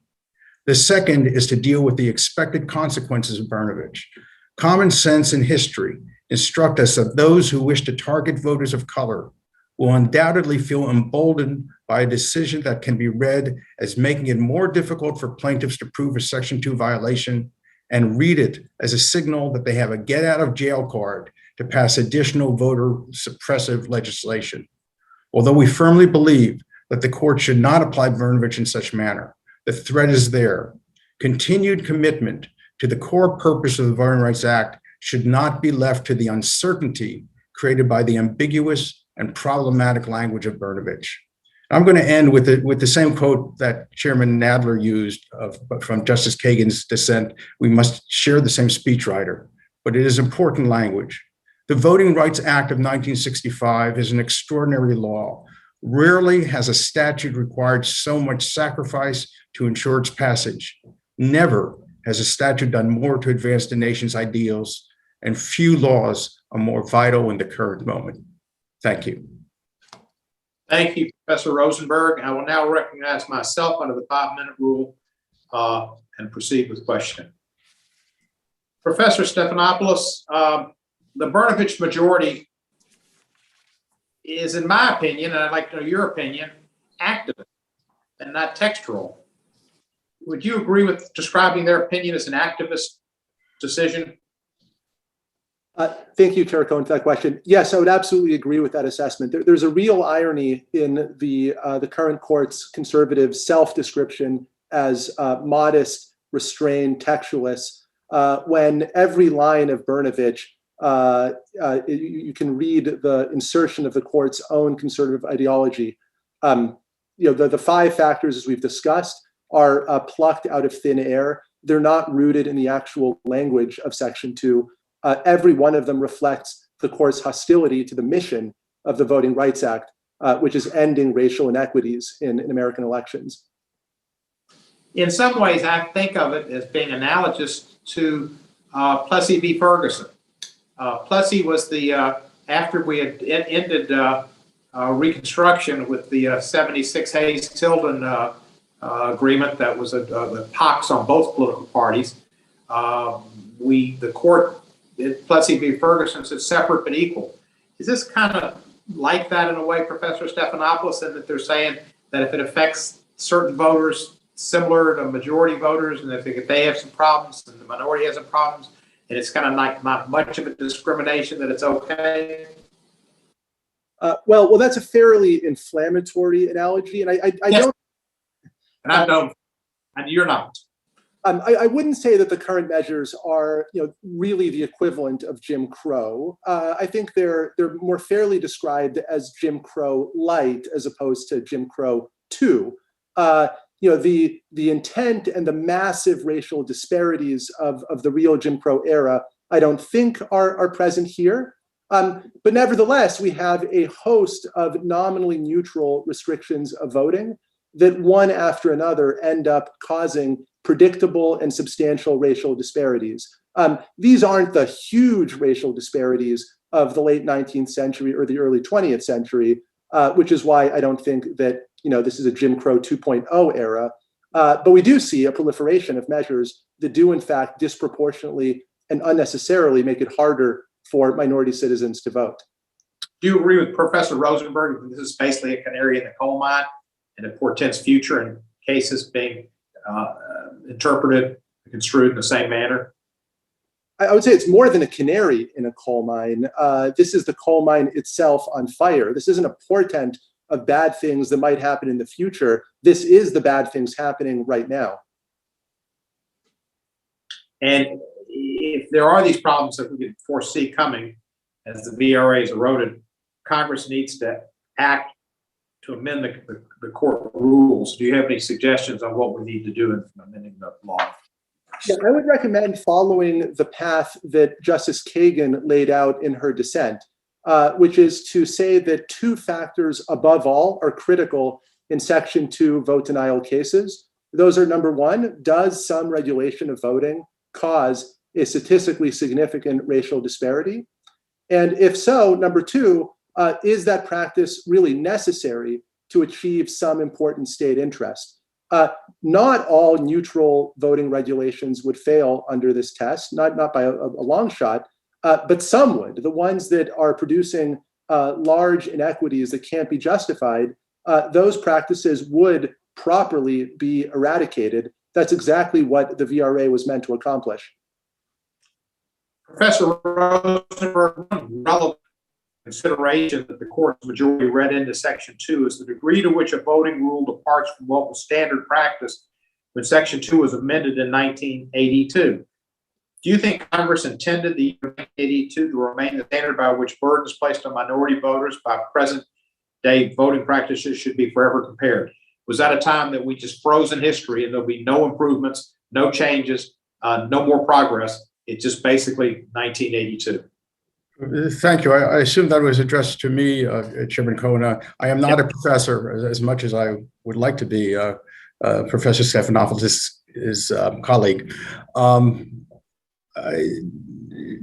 The second is to deal with the expected consequences of Brnovich. Common sense and history instruct us that those who wish to target voters of color will undoubtedly feel emboldened by a decision that can be read as making it more difficult for plaintiffs to prove a Section 2 violation and read it as a signal that they have a get out of jail card to pass additional voter suppressive legislation. Although we firmly believe that the court should not apply Brnovich in such manner, the threat is there. Continued commitment to the core purpose of the Voting Rights Act should not be left to the uncertainty created by the ambiguous and problematic language of Brnovich. I'm going to end with the same quote that Chairman Nadler used from Justice Kagan's dissent. We must share the same speechwriter, but it is important language. The Voting Rights Act of 1965 is an extraordinary law. Rarely has a statute required so much sacrifice to ensure its passage. Never has a statute done more to advance the nation's ideals, and few laws are more vital in the current moment. Thank you. Thank you, Professor Rosenberg. I will now recognize myself under the 5-minute rule and proceed with question. Professor Stephanopoulos, the Brnovich majority is, in my opinion, and I'd like to know your opinion, activist and not textual. Would you agree with describing their opinion as an activist decision? Thank you, Chair Cohen, for that question. Yes, I would absolutely agree with that assessment. There's a real irony in the current court's conservative self-description as modest, restrained textualists, when every line of Brnovich, you can read the insertion of the court's own conservative ideology. The 5 factors, as we've discussed, are plucked out of thin air. They're not rooted in the actual language of Section 2. Every one of them reflects the court's hostility to the mission of the Voting Rights Act, which is ending racial inequities in American elections. In some ways, I think of it as being analogous to Plessy v. Ferguson. Plessy was after we had ended Reconstruction with the 76 Hayes-Tilden agreement that was a pox on both political parties. The court, Plessy v. Ferguson, said separate but equal. Is this kind of like that in a way, Professor Stephanopoulos, and that they're saying that if it affects certain voters similar to majority voters, and if they have some problems and the minority has some problems, and it's kind of like not much of a discrimination, that it's okay? Well, that's a fairly inflammatory analogy, and I Yes. don't. And I don't, and you're not. I wouldn't say that the current measures are, really the equivalent of Jim Crow. I think they're more fairly described as Jim Crow light as opposed to Jim Crow 2. The intent and the massive racial disparities of the real Jim Crow era, I don't think are present here. But nevertheless, we have a host of nominally neutral restrictions of voting that one after another end up causing predictable and substantial racial disparities. These aren't the huge racial disparities of the late 19th century or the early 20th century, which is why I don't think that this is a Jim Crow 2.0 era. But we do see a proliferation of measures that do, in fact, disproportionately and unnecessarily make it harder for minority citizens to vote. Do you agree with Professor Rosenberg that this is basically a canary in the coal mine and it portends future in cases being interpreted, construed in the same manner? I would say it's more than a canary in a coal mine. This is the coal mine itself on fire. This isn't a portent of bad things that might happen in the future. This is the bad things happening right now. And if there are these problems that we can foresee coming as the VRA is eroded, Congress needs to act to amend the court rules. Do you have any suggestions on what we need to do in amending the law? Yeah, I would recommend following the path that Justice Kagan laid out in her dissent, which is to say that two factors above all are critical in Section 2 vote denial cases. Those are, number one, does some regulation of voting cause a statistically significant racial disparity? And if so, number two, is that practice really necessary to achieve some important state interest? Not all neutral voting regulations would fail under this test, not by a long shot, but some would. The ones that are producing large inequities that can't be justified, those practices would properly be eradicated. That's exactly what the VRA was meant to accomplish. Professor Rosenberg, one relevant consideration that the court's majority read into Section 2 is the degree to which a voting rule departs from what was standard practice when Section 2 was amended in 1982. Do you think Congress intended the year 1982 to remain the standard by which burdens placed on minority voters by present-day voting practices should be forever compared? Was that a time that we just froze in history and there'll be no improvements, no changes, no more progress? It's just basically 1982. Thank you. I assume that was addressed to me, Chairman Cohen. I am not a professor as much as I would like to be. Professor Stephanopoulos is colleague.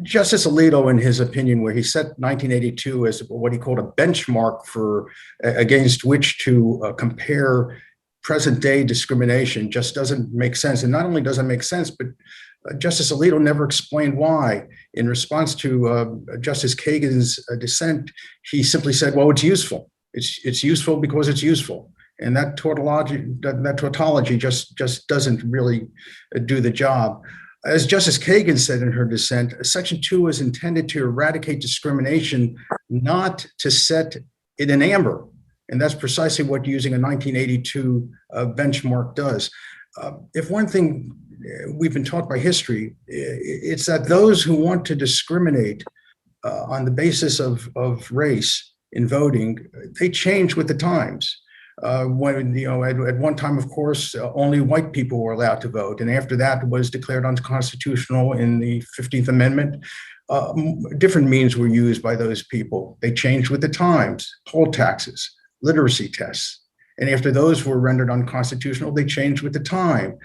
Justice Alito, in his opinion, where he set 1982 as what he called a benchmark for against which to compare present-day discrimination, just doesn't make sense. And not only doesn't make sense, but Justice Alito never explained why. In response to Justice Kagan's dissent, he simply said, well, it's useful. It's useful because it's useful. And that tautology just doesn't really do the job. As Justice Kagan said in her dissent, Section 2 is intended to eradicate discrimination, not to set it in amber. And that's precisely what using a 1982 benchmark does. If one thing we've been taught by history, it's that those who want to discriminate on the basis of race in voting, they change with the times. When, at one time, of course, only white people were allowed to vote. And after that it was declared unconstitutional in the 15th Amendment. Different means were used by those people. They changed with the times, poll taxes, literacy tests. And after those were rendered unconstitutional, they changed with the time,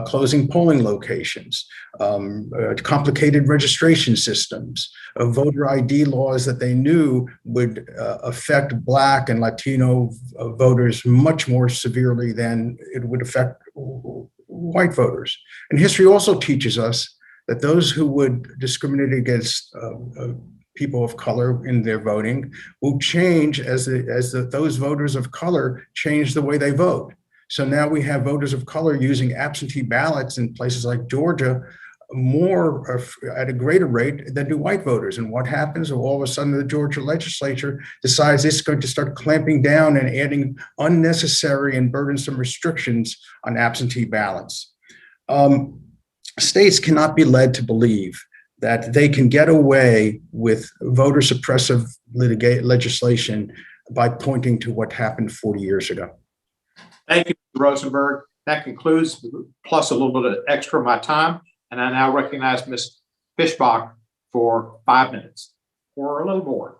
closing polling locations, complicated registration systems, voter ID laws that they knew would affect Black and Latino voters much more severely than it would affect white voters. And history also teaches us that those who would discriminate against people of color in their voting will change as those voters of color change the way they vote. So now we have voters of color using absentee ballots in places like Georgia more at a greater rate than do white voters. And what happens? All of a sudden, the Georgia legislature decides it's going to start clamping down and adding unnecessary and burdensome restrictions on absentee ballots. States cannot be led to believe that they can get away with voter suppressive legislation by pointing to what happened 40 years ago. Thank you, Mr. Rosenberg. That concludes, plus a little bit of extra of my time. And I now recognize Ms. Fischbach for 5 minutes or a little more.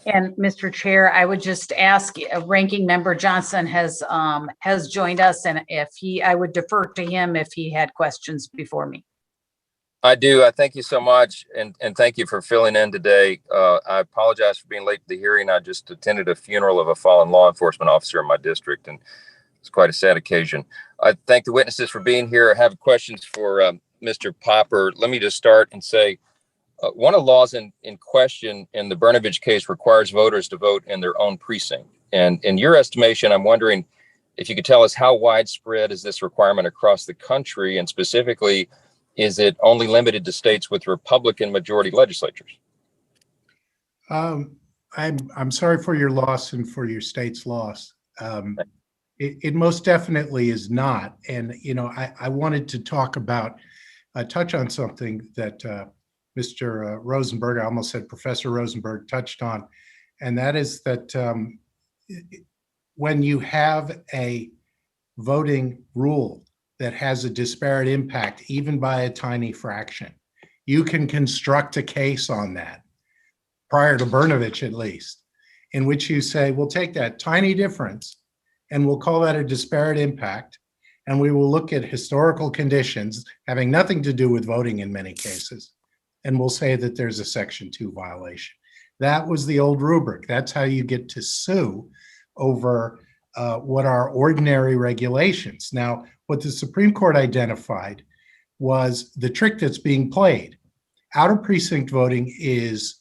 And Mr. Chair, I would just ask, Ranking Member Johnson has joined us, and I would defer to him if he had questions before me. I do. I thank you so much. And thank you for filling in today. I apologize for being late to the hearing. I just attended a funeral of a fallen law enforcement officer in my district, and it's quite a sad occasion. I thank the witnesses for being here. I have questions for Mr. Popper. Let me just start and say, one of the laws in question in the Brnovich case requires voters to vote in their own precinct. And in your estimation, I'm wondering if you could tell us how widespread is this requirement across the country, and specifically, is it only limited to states with Republican majority legislatures? I'm sorry for your loss and for your state's loss. It most definitely is not. And, I wanted to touch on something that Mr. Rosenberg, I almost said Professor Rosenberg, touched on. And that is that when you have a voting rule that has a disparate impact, even by a tiny fraction, you can construct a case on that, prior to Brnovich at least, in which you say, we'll take that tiny difference and we'll call that a disparate impact. And we will look at historical conditions having nothing to do with voting in many cases. And we'll say that there's a Section 2 violation. That was the old rubric. That's how you get to sue over what are ordinary regulations. Now, what the Supreme Court identified was the trick that's being played. Out of precinct voting is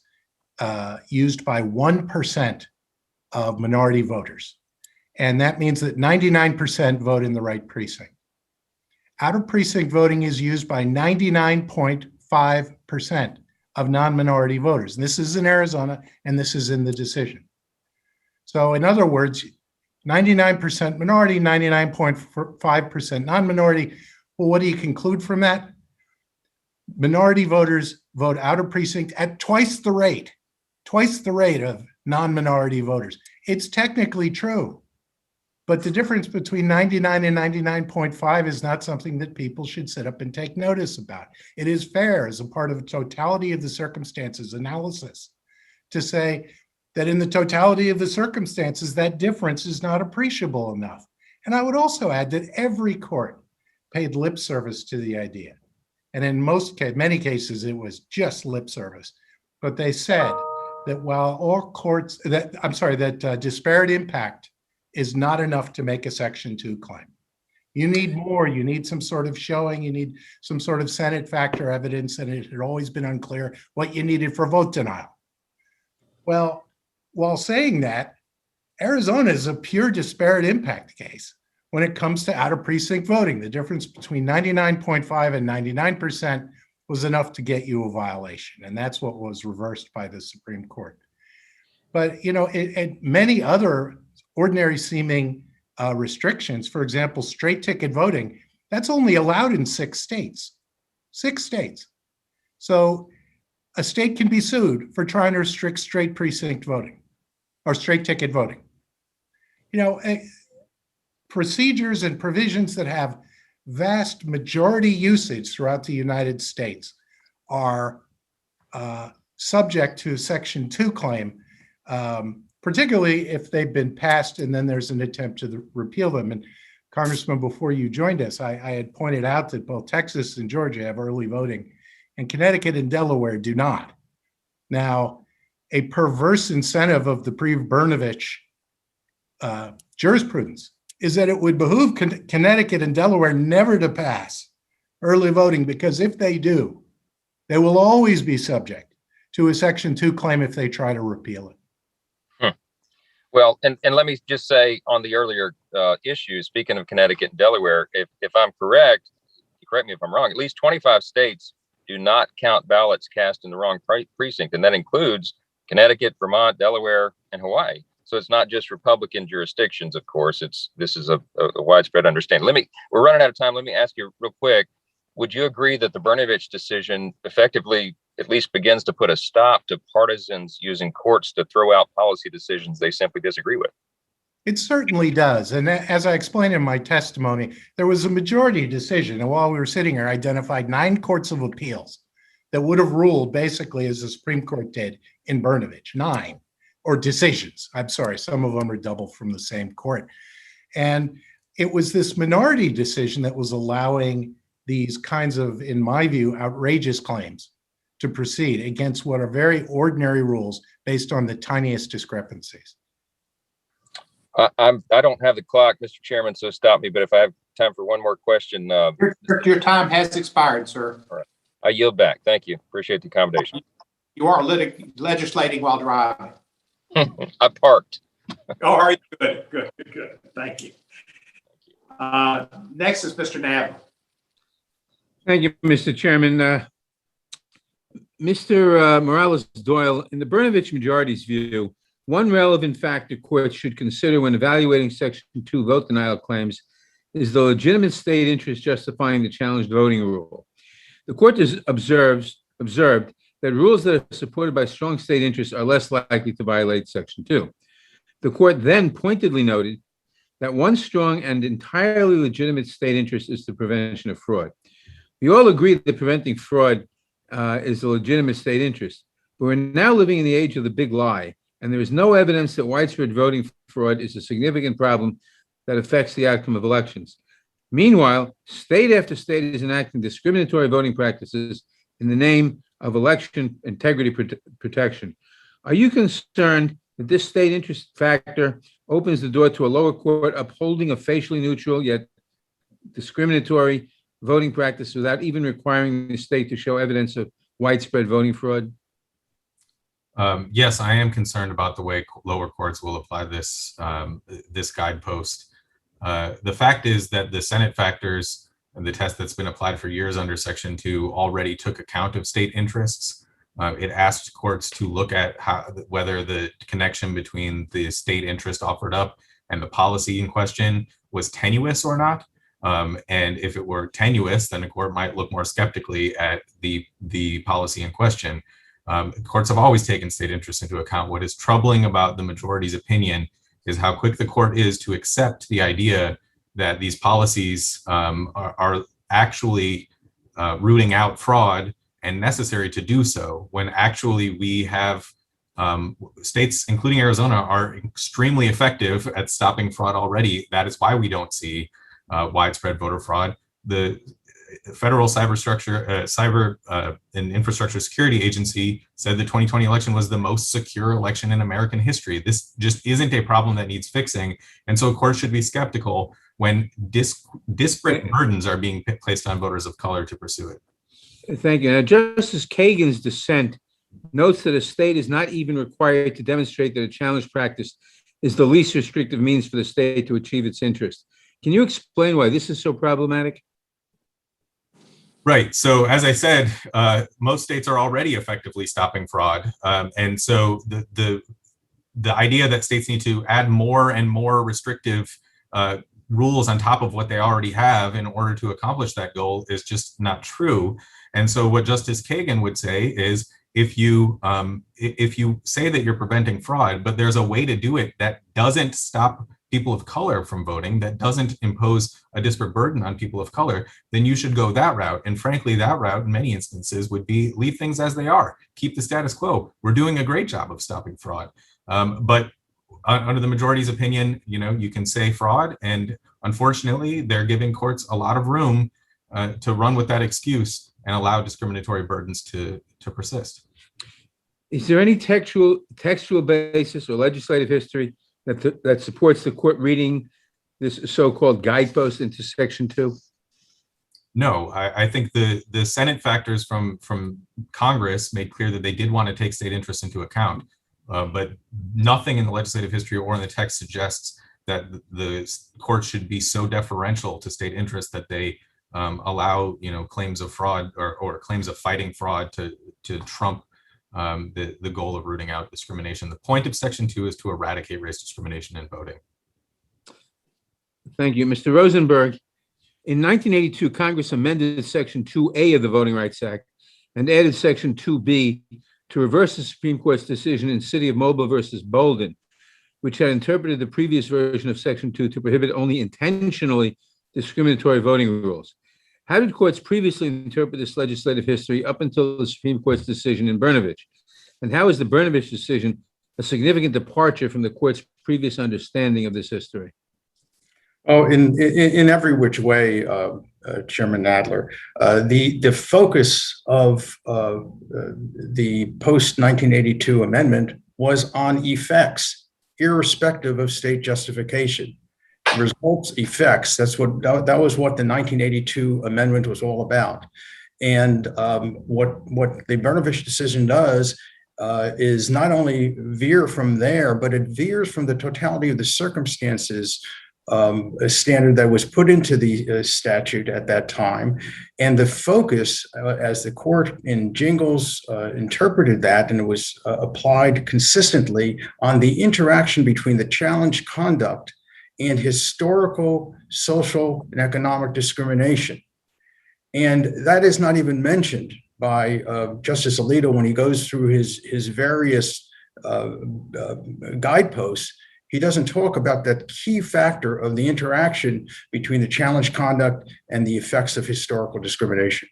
used by 1% of minority voters. And that means that 99% vote in the right precinct. Out of precinct voting is used by 99.5% of non-minority voters. And this is in Arizona, and this is in the decision. So in other words, 99% minority, 99.5% non-minority. Well, what do you conclude from that? Minority voters vote out of precinct at twice the rate of non-minority voters. It's technically true, but the difference between 99 and 99.5 is not something that people should sit up and take notice about. It is fair as a part of a totality of the circumstances analysis to say that in the totality of the circumstances, that difference is not appreciable enough. And I would also add that every court paid lip service to the idea. And in many cases, it was just lip service. But they said that while all courts, that disparate impact is not enough to make a Section 2 claim. You need more. You need some sort of showing. You need some sort of Senate factor evidence, and it had always been unclear what you needed for vote denial. Well, while saying that, Arizona is a pure disparate impact case when it comes to out-of-precinct voting. The difference between 99.5 and 99% was enough to get you a violation, and that's what was reversed by the Supreme Court. But, you know, many other ordinary seeming restrictions, for example, straight ticket voting, that's only allowed in 6 states. 6 states. So a state can be sued for trying to restrict straight precinct voting or straight ticket voting. You know, procedures and provisions that have vast majority usage throughout the United States are subject to Section 2 claim, particularly if they've been passed and then there's an attempt to repeal them. And Congressman, before you joined us, I had pointed out that both Texas and Georgia have early voting, and Connecticut and Delaware do not. Now, a perverse incentive of the pre-Brnovich jurisprudence is that it would behoove Connecticut and Delaware never to pass early voting, because if they do, they will always be subject to a Section 2 claim if they try to repeal it. Well, and let me just say on the earlier issue, speaking of Connecticut and Delaware, if I'm correct me if I'm wrong, at least 25 states do not count ballots cast in the wrong precinct. And that includes Connecticut, Vermont, Delaware, and Hawaii. So it's not just Republican jurisdictions, of course. This is a widespread understanding. We're running out of time. Let me ask you real quick. Would you agree that the Brnovich decision effectively at least begins to put a stop to partisans using courts to throw out policy decisions they simply disagree with? It certainly does. And as I explained in my testimony, there was a majority decision. And while we were sitting here, I identified 9 courts of appeals that would have ruled basically as the Supreme Court did in Brnovich. 9, or decisions. I'm sorry, some of them are double from the same court. And it was this minority decision that was allowing these kinds of, in my view, outrageous claims to proceed against what are very ordinary rules based on the tiniest discrepancies. I don't have the clock, Mr. Chairman, so stop me. But if I have time for one more question. Your time has expired, sir. All right. I yield back. Thank you. Appreciate the accommodation. You are legislating while driving. I parked. All right, good. Thank you. Next is Mr. Nab. Thank you, Mr. Chairman. Mr. Morales-Doyle, in the Brnovich majority's view, one relevant factor courts should consider when evaluating Section 2 vote denial claims is the legitimate state interest justifying the challenged voting rule. The court has observed that rules that are supported by strong state interests are less likely to violate Section 2. The court then pointedly noted that one strong and entirely legitimate state interest is the prevention of fraud. We all agree that preventing fraud is a legitimate state interest, but we're now living in the age of the big lie, and there is no evidence that widespread voting fraud is a significant problem that affects the outcome of elections. Meanwhile, state after state is enacting discriminatory voting practices in the name of election integrity protection. Are you concerned that this state interest factor opens the door to a lower court upholding a facially neutral yet discriminatory voting practice without even requiring the state to show evidence of widespread voting fraud? Yes, I am concerned about the way lower courts will apply this guidepost. The fact is that the Senate factors and the test that's been applied for years under Section 2 already took account of state interests. It asked courts to look at whether the connection between the state interest offered up and the policy in question was tenuous or not. And if it were tenuous, then a court might look more skeptically at the policy in question. Courts have always taken state interest into account. What is troubling about the majority's opinion is how quick the court is to accept the idea that these policies are actually rooting out fraud and necessary to do so, when actually we have states, including Arizona, are extremely effective at stopping fraud already. That is why we don't see widespread voter fraud. The Federal Cyber and Infrastructure Security Agency said the 2020 election was the most secure election in American history. This just isn't a problem that needs fixing. And so courts should be skeptical when disparate burdens are being placed on voters of color to pursue it. Thank you. Now, Justice Kagan's dissent notes that a state is not even required to demonstrate that a challenge practice is the least restrictive means for the state to achieve its interest. Can you explain why this is so problematic? Right. So as I said, most states are already effectively stopping fraud. And so the idea that states need to add more and more restrictive rules on top of what they already have in order to accomplish that goal is just not true. And so what Justice Kagan would say is, if you say that you're preventing fraud, but there's a way to do it that doesn't stop people of color from voting, that doesn't impose a disparate burden on people of color, then you should go that route. And frankly, that route in many instances would be leave things as they are, keep the status quo. We're doing a great job of stopping fraud. But under the majority's opinion, you can say fraud, and unfortunately, they're giving courts a lot of room to run with that excuse and allow discriminatory burdens to persist. Is there any textual basis or legislative history that supports the court reading this so-called guidepost into Section 2? No, I think the Senate factors from Congress made clear that they did want to take state interest into account, but nothing in the legislative history or in the text suggests that the court should be so deferential to state interest that they allow claims of fraud or claims of fighting fraud to trump the goal of rooting out discrimination. The point of Section 2 is to eradicate race discrimination in voting. Thank you. Mr. Rosenberg, in 1982, Congress amended Section 2A of the Voting Rights Act and added Section 2B to reverse the Supreme Court's decision in City of Mobile versus Bolden, which had interpreted the previous version of Section 2 to prohibit only intentionally discriminatory voting rules. How did courts previously interpret this legislative history up until the Supreme Court's decision in Brnovich? And how is the Brnovich decision a significant departure from the court's previous understanding of this history? Oh, in every which way, Chairman Nadler. The focus of the post-1982 amendment was on effects, irrespective of state justification. Results, effects, that was what the 1982 amendment was all about. And what the Brnovich decision does is not only veer from there, but it veers from the totality of the circumstances a standard that was put into the statute at that time. And the focus, as the court in Jingles interpreted that, and it was applied consistently on the interaction between the challenge conduct and historical, social, and economic discrimination. And that is not even mentioned by Justice Alito when he goes through his various guideposts. He doesn't talk about that key factor of the interaction between the challenged conduct and the effects of historical discrimination.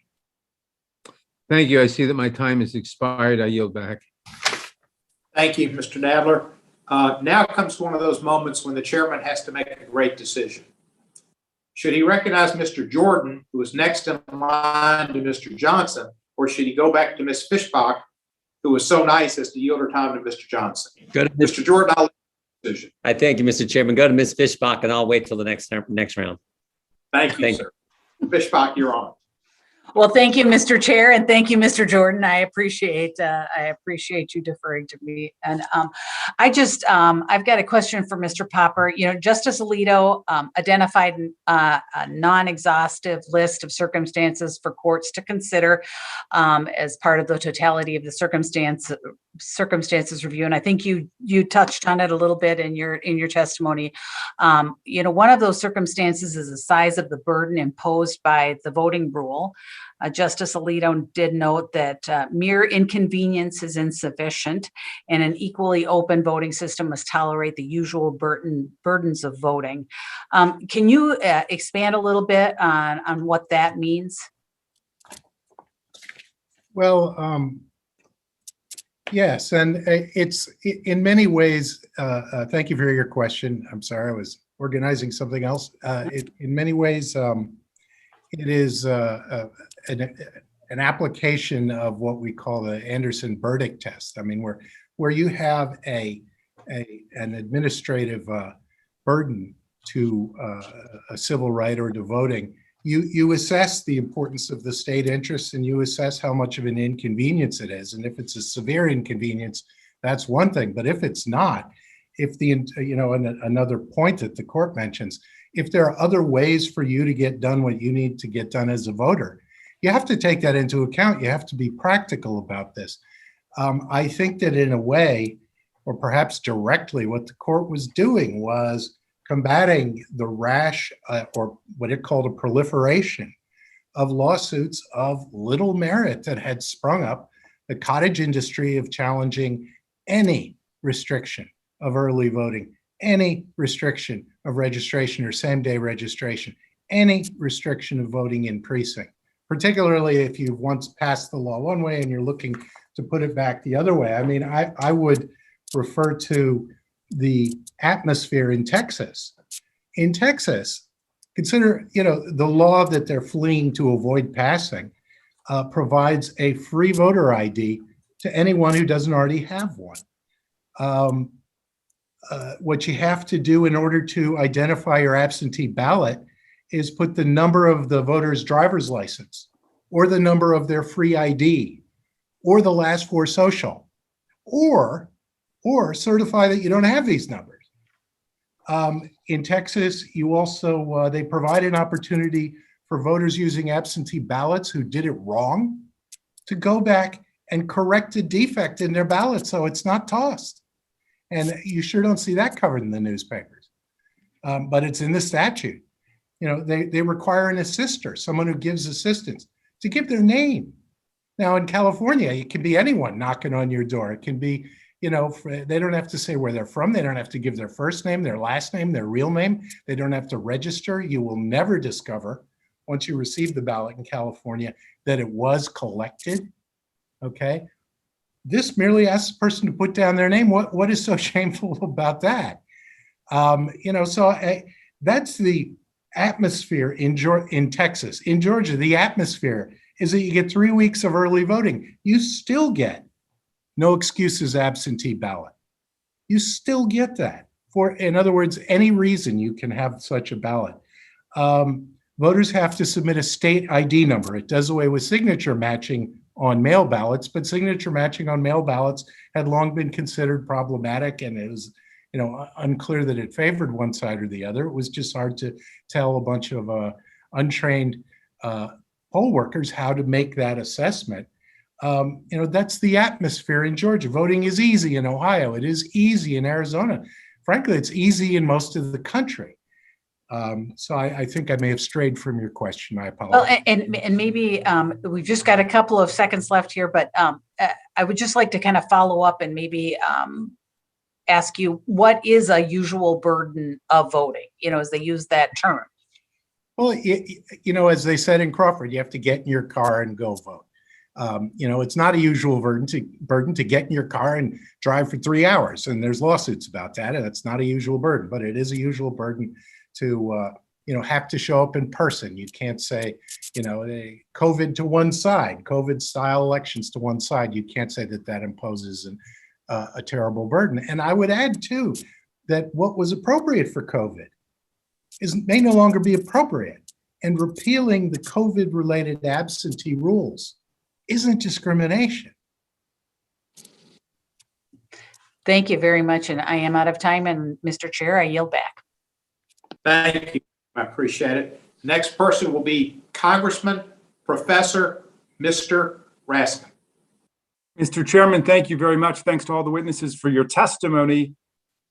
Thank you. I see that my time has expired. I yield back. Thank you, Mr. Nadler. Now comes one of those moments when the chairman has to make a great decision. Should he recognize Mr. Jordan, who is next in line to Mr. Johnson, or should he go back to Ms. Fishbach, who was so nice as to yield her time to Mr. Johnson? Go to Mr. Jordan, I'll let you make a decision. I thank you, Mr. Chairman. Go to Ms. Fishbach, and I'll wait till the next round. Thank you, Thank sir. Fishbach, you're on. Well, thank you, Mr. Chair, and thank you, Mr. Jordan. I appreciate you deferring to me. And I've got a question for Mr. Popper. You know, Justice Alito identified a non-exhaustive list of circumstances for courts to consider as part of the totality of the circumstances review. And I think you touched on it a little bit in your testimony. You know, one of those circumstances is the size of the burden imposed by the voting rule. Justice Alito did note that mere inconvenience is insufficient, and an equally open voting system must tolerate the usual burdens of voting. Can you expand a little bit on what that means? Well, yes, and it's in many ways, thank you for your question. I'm sorry, I was organizing something else. In many ways, it is an application of what we call the Anderson verdict test. I mean, where you have an administrative burden to a civil right or to voting, you assess the importance of the state interest, and you assess how much of an inconvenience it is. And if it's a severe inconvenience, that's one thing. But if it's not, and another point that the court mentions, if there are other ways for you to get done what you need to get done as a voter, you have to take that into account. You have to be practical about this. I think that in a way, or perhaps directly, what the court was doing was combating the rash or what it called a proliferation of lawsuits of little merit that had sprung up, the cottage industry of challenging any restriction of early voting, any restriction of registration or same-day registration, any restriction of voting in precinct, particularly if you've once passed the law one way and you're looking to put it back the other way. I mean, I would refer to the atmosphere in Texas. In Texas, consider, the law that they're fleeing to avoid passing provides a free voter ID to anyone who doesn't already have one. What you have to do in order to identify your absentee ballot is put the number of the voter's driver's license, or the number of their free ID, or the last four social, or certify that you don't have these numbers. In Texas, you also, they provide an opportunity for voters using absentee ballots who did it wrong to go back and correct a defect in their ballot so it's not tossed. And you sure don't see that covered in the newspapers, but it's in the statute. They require an assister, someone who gives assistance, to give their name. Now in California, it can be anyone knocking on your door. It can be, they don't have to say where they're from. They don't have to give their first name, their last name, their real name. They don't have to register. You will never discover, once you receive the ballot in California, that it was collected, okay? This merely asks the person to put down their name. What is so shameful about that? That's the atmosphere in Texas. In Georgia, the atmosphere is that you get 3 weeks of early voting. You still get no excuses absentee ballot. You still get that. In other words, any reason you can have such a ballot. Voters have to submit a state ID number. It does away with signature matching on mail ballots, but signature matching on mail ballots had long been considered problematic, and it was, unclear that it favored one side or the other. It was just hard to tell a bunch of untrained poll workers how to make that assessment. That's the atmosphere in Georgia. Voting is easy in Ohio. It is easy in Arizona. Frankly, it's easy in most of the country. So I think I may have strayed from your question. I apologize. Well, and maybe we've just got a couple of seconds left here, but I would just like to kind of follow up and maybe ask you, what is a usual burden of voting? As they use that term. Well, as they said in Crawford, you have to get in your car and go vote. It's not a usual burden to get in your car and drive for 3 hours. And there's lawsuits about that. And it's not a usual burden, but it is a usual burden to, have to show up in person. You can't say, COVID to one side, COVID style elections to one side. You can't say that imposes a terrible burden. And I would add too, that what was appropriate for COVID may no longer be appropriate. And repealing the COVID related absentee rules isn't discrimination. Thank you very much. And I am out of time. And Mr. Chair, I yield back. Thank you. I appreciate it. Next person will be Congressman Professor Mr. Raskin. Mr. Chairman, thank you very much. Thanks to all the witnesses for your testimony.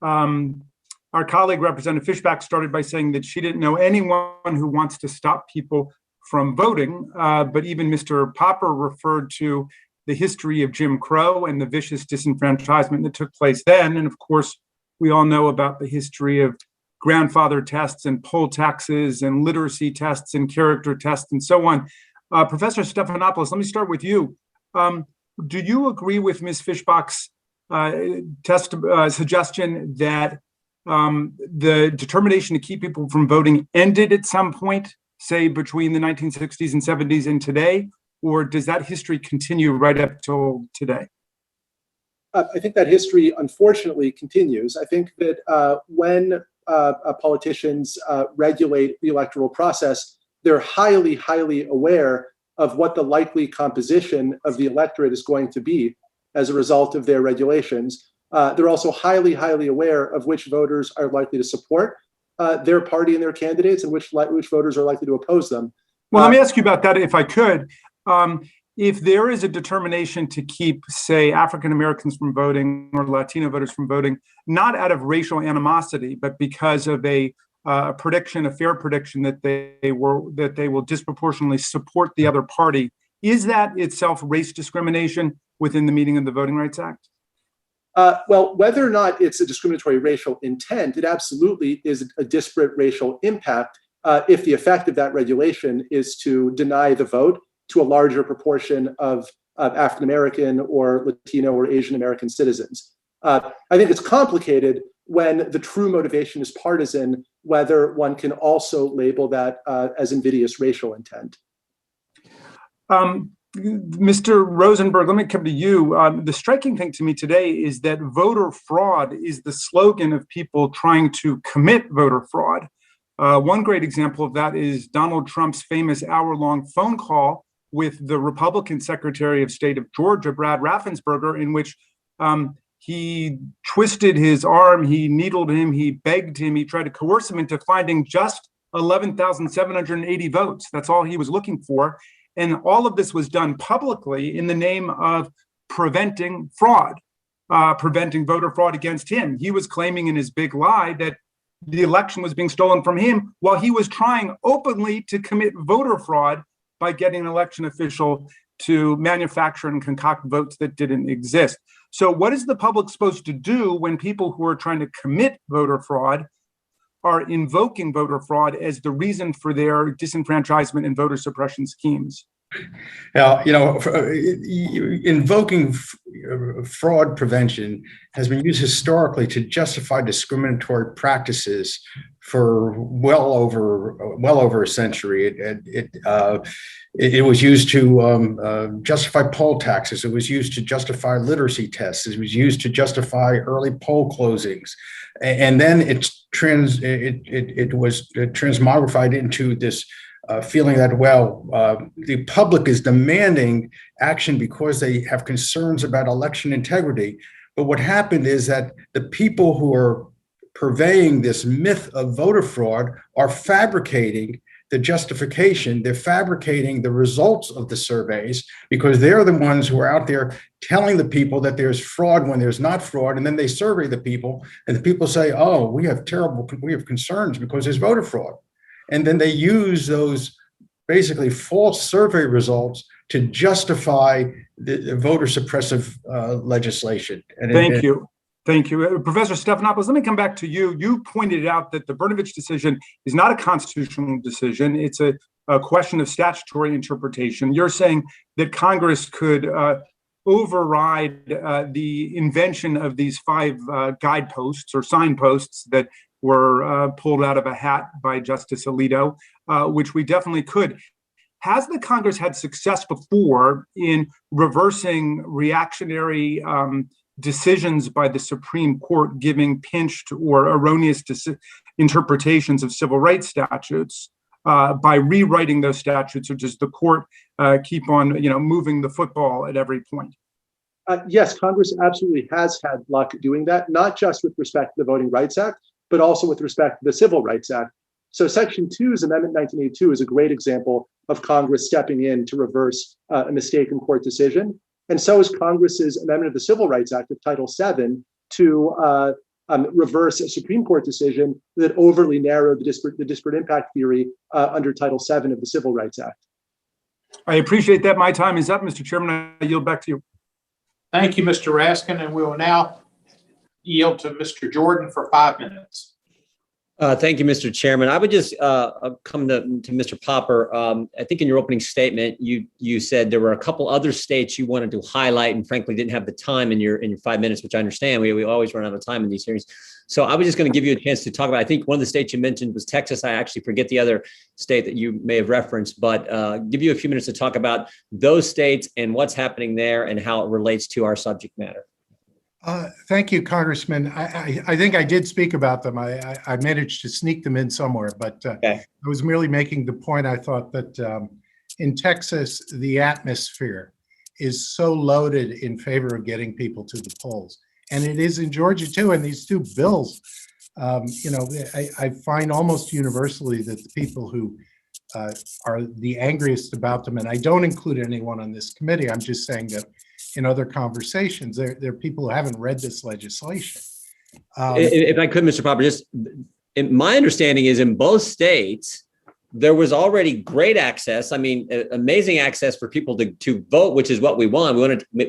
Our colleague, Representative Fishback, started by saying that she didn't know anyone who wants to stop people from voting, but even Mr. Popper referred to the history of Jim Crow and the vicious disenfranchisement that took place then. And of course, we all know about the history of grandfather tests and poll taxes and literacy tests and character tests and so on. Professor Stephanopoulos, let me start with you. Do you agree with Ms. Fishbach's suggestion that the determination to keep people from voting ended at some point, say between the 1960s and 70s and today, or does that history continue right up till today? I think that history, unfortunately, continues. I think that when politicians regulate the electoral process, they're highly, highly aware of what the likely composition of the electorate is going to be as a result of their regulations. They're also highly, highly aware of which voters are likely to support their party and their candidates and which voters are likely to oppose them. Well, let me ask you about that if I could. If there is a determination to keep, say, African Americans from voting or Latino voters from voting, not out of racial animosity, but because of a fair prediction that they will disproportionately support the other party, is that itself race discrimination within the meaning of the Voting Rights Act? Well, whether or not it's a discriminatory racial intent, it absolutely is a disparate racial impact if the effect of that regulation is to deny the vote to a larger proportion of African American or Latino or Asian American citizens. I think it's complicated when the true motivation is partisan, whether one can also label that as invidious racial intent. Mr. Rosenberg, let me come to you. The striking thing to me today is that voter fraud is the slogan of people trying to commit voter fraud. One great example of that is Donald Trump's famous hour-long phone call with the Republican Secretary of State of Georgia, Brad Raffensperger, in which he twisted his arm, he needled him, he begged him, he tried to coerce him into finding just 11,780 votes. That's all he was looking for. And all of this was done publicly in the name of preventing fraud, preventing voter fraud against him. He was claiming in his big lie that the election was being stolen from him while he was trying openly to commit voter fraud by getting an election official to manufacture and concoct votes that didn't exist. So what is the public supposed to do when people who are trying to commit voter fraud are invoking voter fraud as the reason for their disenfranchisement and voter suppression schemes? Now, invoking fraud prevention has been used historically to justify discriminatory practices for well over a century. It was used to justify poll taxes. It was used to justify literacy tests. It was used to justify early poll closings, and then it was transmogrified into this feeling that, the public is demanding action because they have concerns about election integrity. But what happened is that the people who are purveying this myth of voter fraud are fabricating the justification. They're fabricating the results of the surveys because they're the ones who are out there telling the people that there's fraud when there's not fraud. And then they survey the people and the people say, oh, we have concerns because there's voter fraud. And then they use those basically false survey results to justify the voter suppressive legislation. Thank you. Thank you. Professor Stephanopoulos, let me come back to you. You pointed out that the Brnovich decision is not a constitutional decision. It's a question of statutory interpretation. You're saying that Congress could override the invention of these 5 guideposts or signposts that were pulled out of a hat by Justice Alito, which we definitely could. Has the Congress had success before in reversing reactionary decisions by the Supreme Court giving pinched or erroneous interpretations of civil rights statutes by rewriting those statutes, or does the court keep on, moving the football at every point? Yes, Congress absolutely has had luck doing that, not just with respect to the Voting Rights Act, but also with respect to the Civil Rights Act. So Section 2's Amendment 1982 is a great example of Congress stepping in to reverse a mistaken court decision. And so is Congress's amendment of the Civil Rights Act of Title VII to reverse a Supreme Court decision that overly narrowed the disparate impact theory under Title VII of the Civil Rights Act. I appreciate that. My time is up, Mr. Chairman. I yield back to you. Thank you, Mr. Raskin, and we will now yield to Mr. Jordan for 5 minutes. Thank you, Mr. Chairman. I would just come to Mr. Popper. I think in your opening statement, you said there were a couple other states you wanted to highlight, and frankly didn't have the time in your 5 minutes, which I understand. We always run out of time in these hearings. So I was just going to give you a chance to talk about. I think one of the states you mentioned was Texas. I actually forget the other state that you may have referenced, but give you a few minutes to talk about those states and what's happening there and how it relates to our subject matter. Thank you, Congressman. I think I did speak about them. I managed to sneak them in somewhere, but Okay. I was merely making the point. I thought that in Texas, the atmosphere is so loaded in favor of getting people to the polls. And it is in Georgia too. And these two bills, I find almost universally that the people who are the angriest about them, and I don't include anyone on this committee, I'm just saying that in other conversations, there are people who haven't read this legislation. If I could, Mr. Popper, just my understanding is in both states, there was already great access. I mean, amazing access for people to vote, which is what we want. We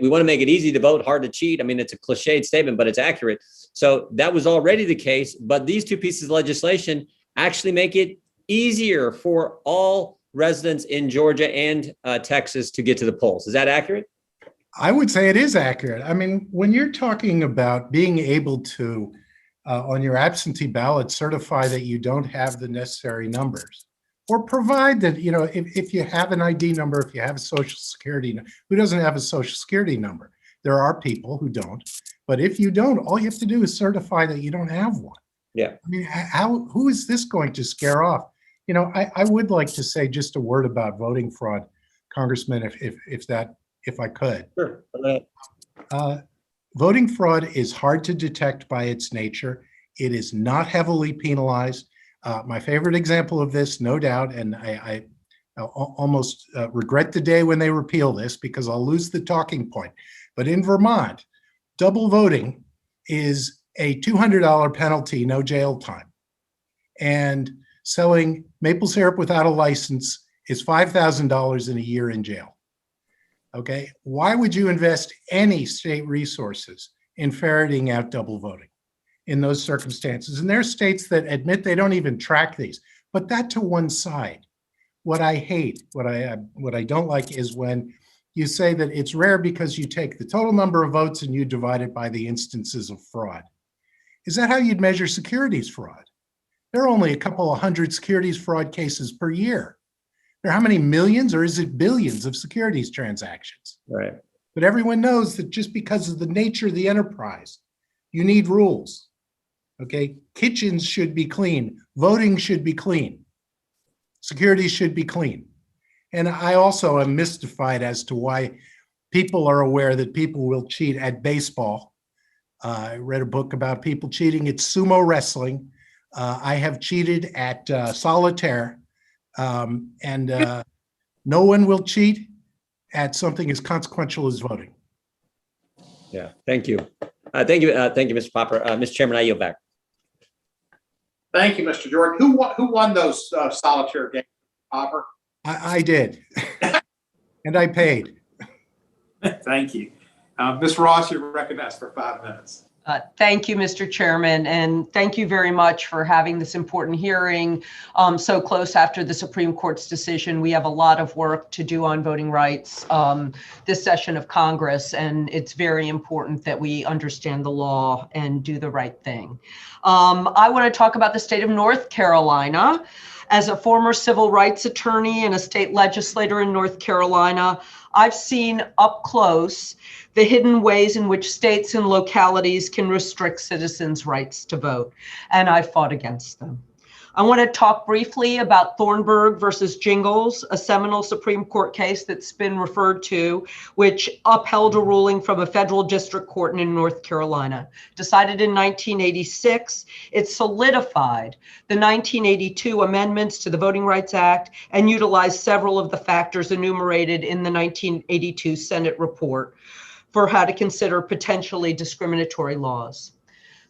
want to make it easy to vote, hard to cheat. I mean, it's a cliched statement, but it's accurate. So that was already the case. But these two pieces of legislation actually make it easier for all residents in Georgia and Texas to get to the polls. Is that accurate? I would say it is accurate. I mean, when you're talking about being able to, on your absentee ballot, certify that you don't have the necessary numbers, or provide that, if you have an ID number, if you have a social security number, who doesn't have a social security number? There are people who don't, but if you don't, all you have to do is certify that you don't have one. Yeah. I mean, who is this going to scare off? I would like to say just a word about voting fraud, Congressman, if I could. Sure. Voting fraud is hard to detect by its nature. It is not heavily penalized. My favorite example of this, no doubt, and I almost regret the day when they repeal this because I'll lose the talking point. But in Vermont, double voting is a $200 penalty, no jail time. And selling maple syrup without a license is $5,000 in a year in jail. Okay, why would you invest any state resources in ferreting out double voting in those circumstances? And there are states that admit they don't even track these, but that to one side. What I hate, what I don't like is when you say that it's rare because you take the total number of votes and you divide it by the instances of fraud. Is that how you'd measure securities fraud? There are only a couple of hundred securities fraud cases per year. There are how many millions, or is it billions of securities transactions? Right. But everyone knows that just because of the nature of the enterprise, you need rules. Okay, kitchens should be clean, voting should be clean, securities should be clean. And I also am mystified as to why people are aware that people will cheat at baseball. I read a book about people cheating at sumo wrestling. I have cheated at solitaire. No one will cheat at something as consequential as voting. Yeah, thank you. Thank you, Mr. Popper. Mr. Chairman, I yield back. Thank you, Mr. Jordan. Who won those solitaire games, Popper? I did, and I paid. Thank you. Ms. Ross, you're recognized for 5 minutes. Thank you, Mr. Chairman, and thank you very much for having this important hearing so close after the Supreme Court's decision. We have a lot of work to do on voting rights this session of Congress, and it's very important that we understand the law and do the right thing. I want to talk about the state of North Carolina. As a former civil rights attorney and a state legislator in North Carolina, I've seen up close the hidden ways in which states and localities can restrict citizens' rights to vote, and I fought against them. I want to talk briefly about Thornburg versus Jingles, a seminal Supreme Court case that's been referred to, which upheld a ruling from a federal district court in North Carolina. Decided in 1986, it solidified the 1982 amendments to the Voting Rights Act and utilized several of the factors enumerated in the 1982 Senate report for how to consider potentially discriminatory laws.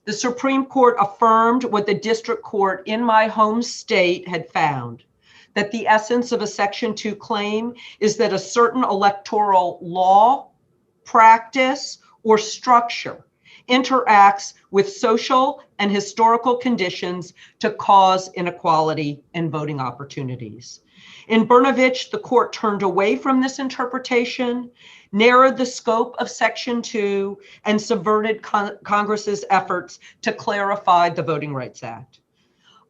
The Supreme Court affirmed what the district court in my home state had found, that the essence of a Section 2 claim is that a certain electoral law, practice, or structure interacts with social and historical conditions to cause inequality in voting opportunities. In Brnovich, the court turned away from this interpretation, narrowed the scope of Section 2, and subverted Congress's efforts to clarify the Voting Rights Act.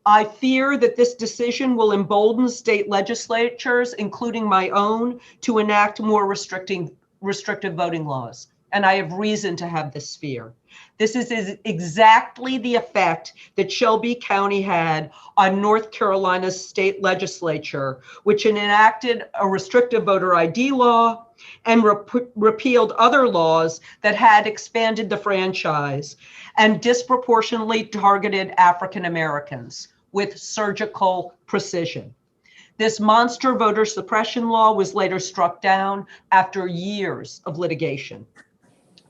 I fear that this decision will embolden state legislatures, including my own, to enact more restrictive voting laws. And I have reason to have this fear. This is exactly the effect that Shelby County had on North Carolina's state legislature, which enacted a restrictive voter ID law and repealed other laws that had expanded the franchise and disproportionately targeted African Americans with surgical precision. This monster voter suppression law was later struck down after years of litigation.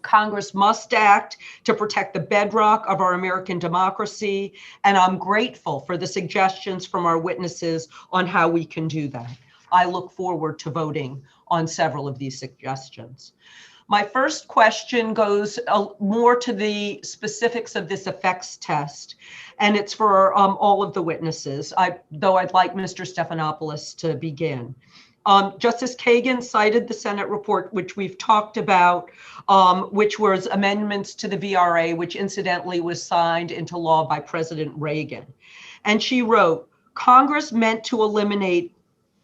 Congress must act to protect the bedrock of our American democracy, and I'm grateful for the suggestions from our witnesses on how we can do that. I look forward to voting on several of these suggestions. My first question goes more to the specifics of this effects test, and it's for all of the witnesses, though I'd like Mr. Stephanopoulos to begin. Justice Kagan cited the Senate report, which we've talked about, which was amendments to the VRA, which incidentally was signed into law by President Reagan. And she wrote, Congress meant to eliminate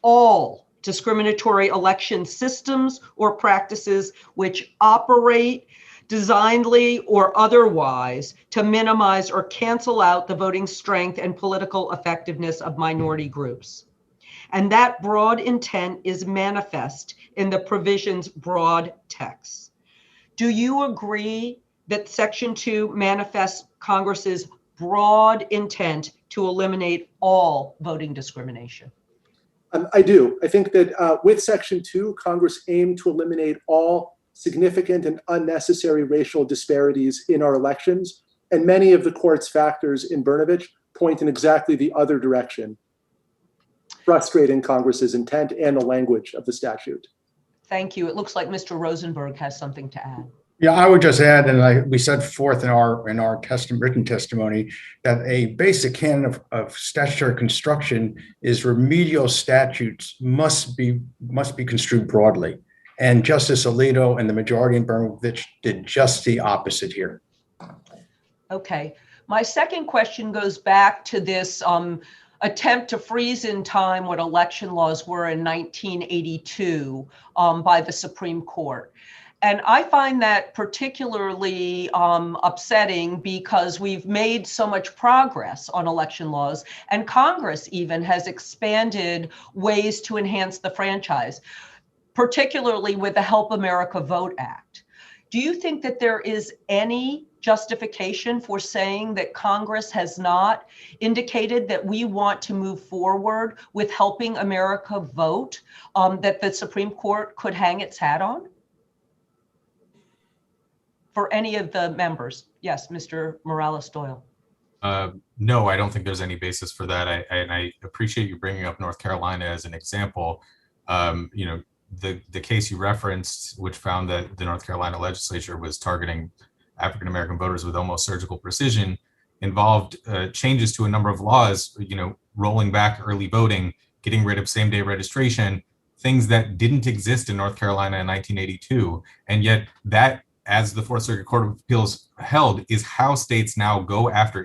all discriminatory election systems or practices which operate designedly or otherwise to minimize or cancel out the voting strength and political effectiveness of minority groups. And that broad intent is manifest in the provision's broad text. Do you agree that Section 2 manifests Congress's broad intent to eliminate all voting discrimination? I do. I think that with Section 2, Congress aimed to eliminate all significant and unnecessary racial disparities in our elections, and many of the court's factors in Brnovich point in exactly the other direction, frustrating Congress's intent and the language of the statute. Thank you. It looks like Mr. Rosenberg has something to add. Yeah, I would just add, and we set forth in our written testimony, that a basic canon of statutory construction is remedial statutes must be construed broadly. And Justice Alito and the majority in Brnovich did just the opposite here. Okay. My second question goes back to this attempt to freeze in time what election laws were in 1982 by the Supreme Court. And I find that particularly upsetting because we've made so much progress on election laws, and Congress even has expanded ways to enhance the franchise, particularly with the Help America Vote Act. Do you think that there is any justification for saying that Congress has not indicated that we want to move forward with helping America vote, that the Supreme Court could hang its hat on? For any of the members. Yes, Mr. Morales Doyle. No, I don't think there's any basis for that. I appreciate you bringing up North Carolina as an example. You know, the case you referenced, which found that the North Carolina legislature was targeting African American voters with almost surgical precision involved changes to a number of laws, rolling back early voting, getting rid of same-day registration, things that didn't exist in North Carolina in 1982. And yet that, as the Fourth Circuit Court of Appeals held, is how states now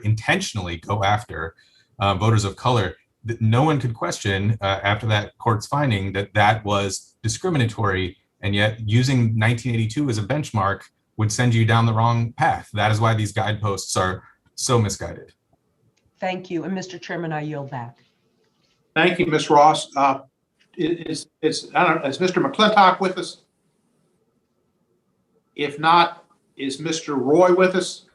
intentionally go after voters of color. No one could question after that court's finding that was discriminatory, and yet using 1982 as a benchmark would send you down the wrong path. That is why these guideposts are so misguided. Thank you. And Mr. Chairman, I yield back. Thank you, Ms. Ross. Is Mr. McClintock with us? If not, is Mr. Roy with us?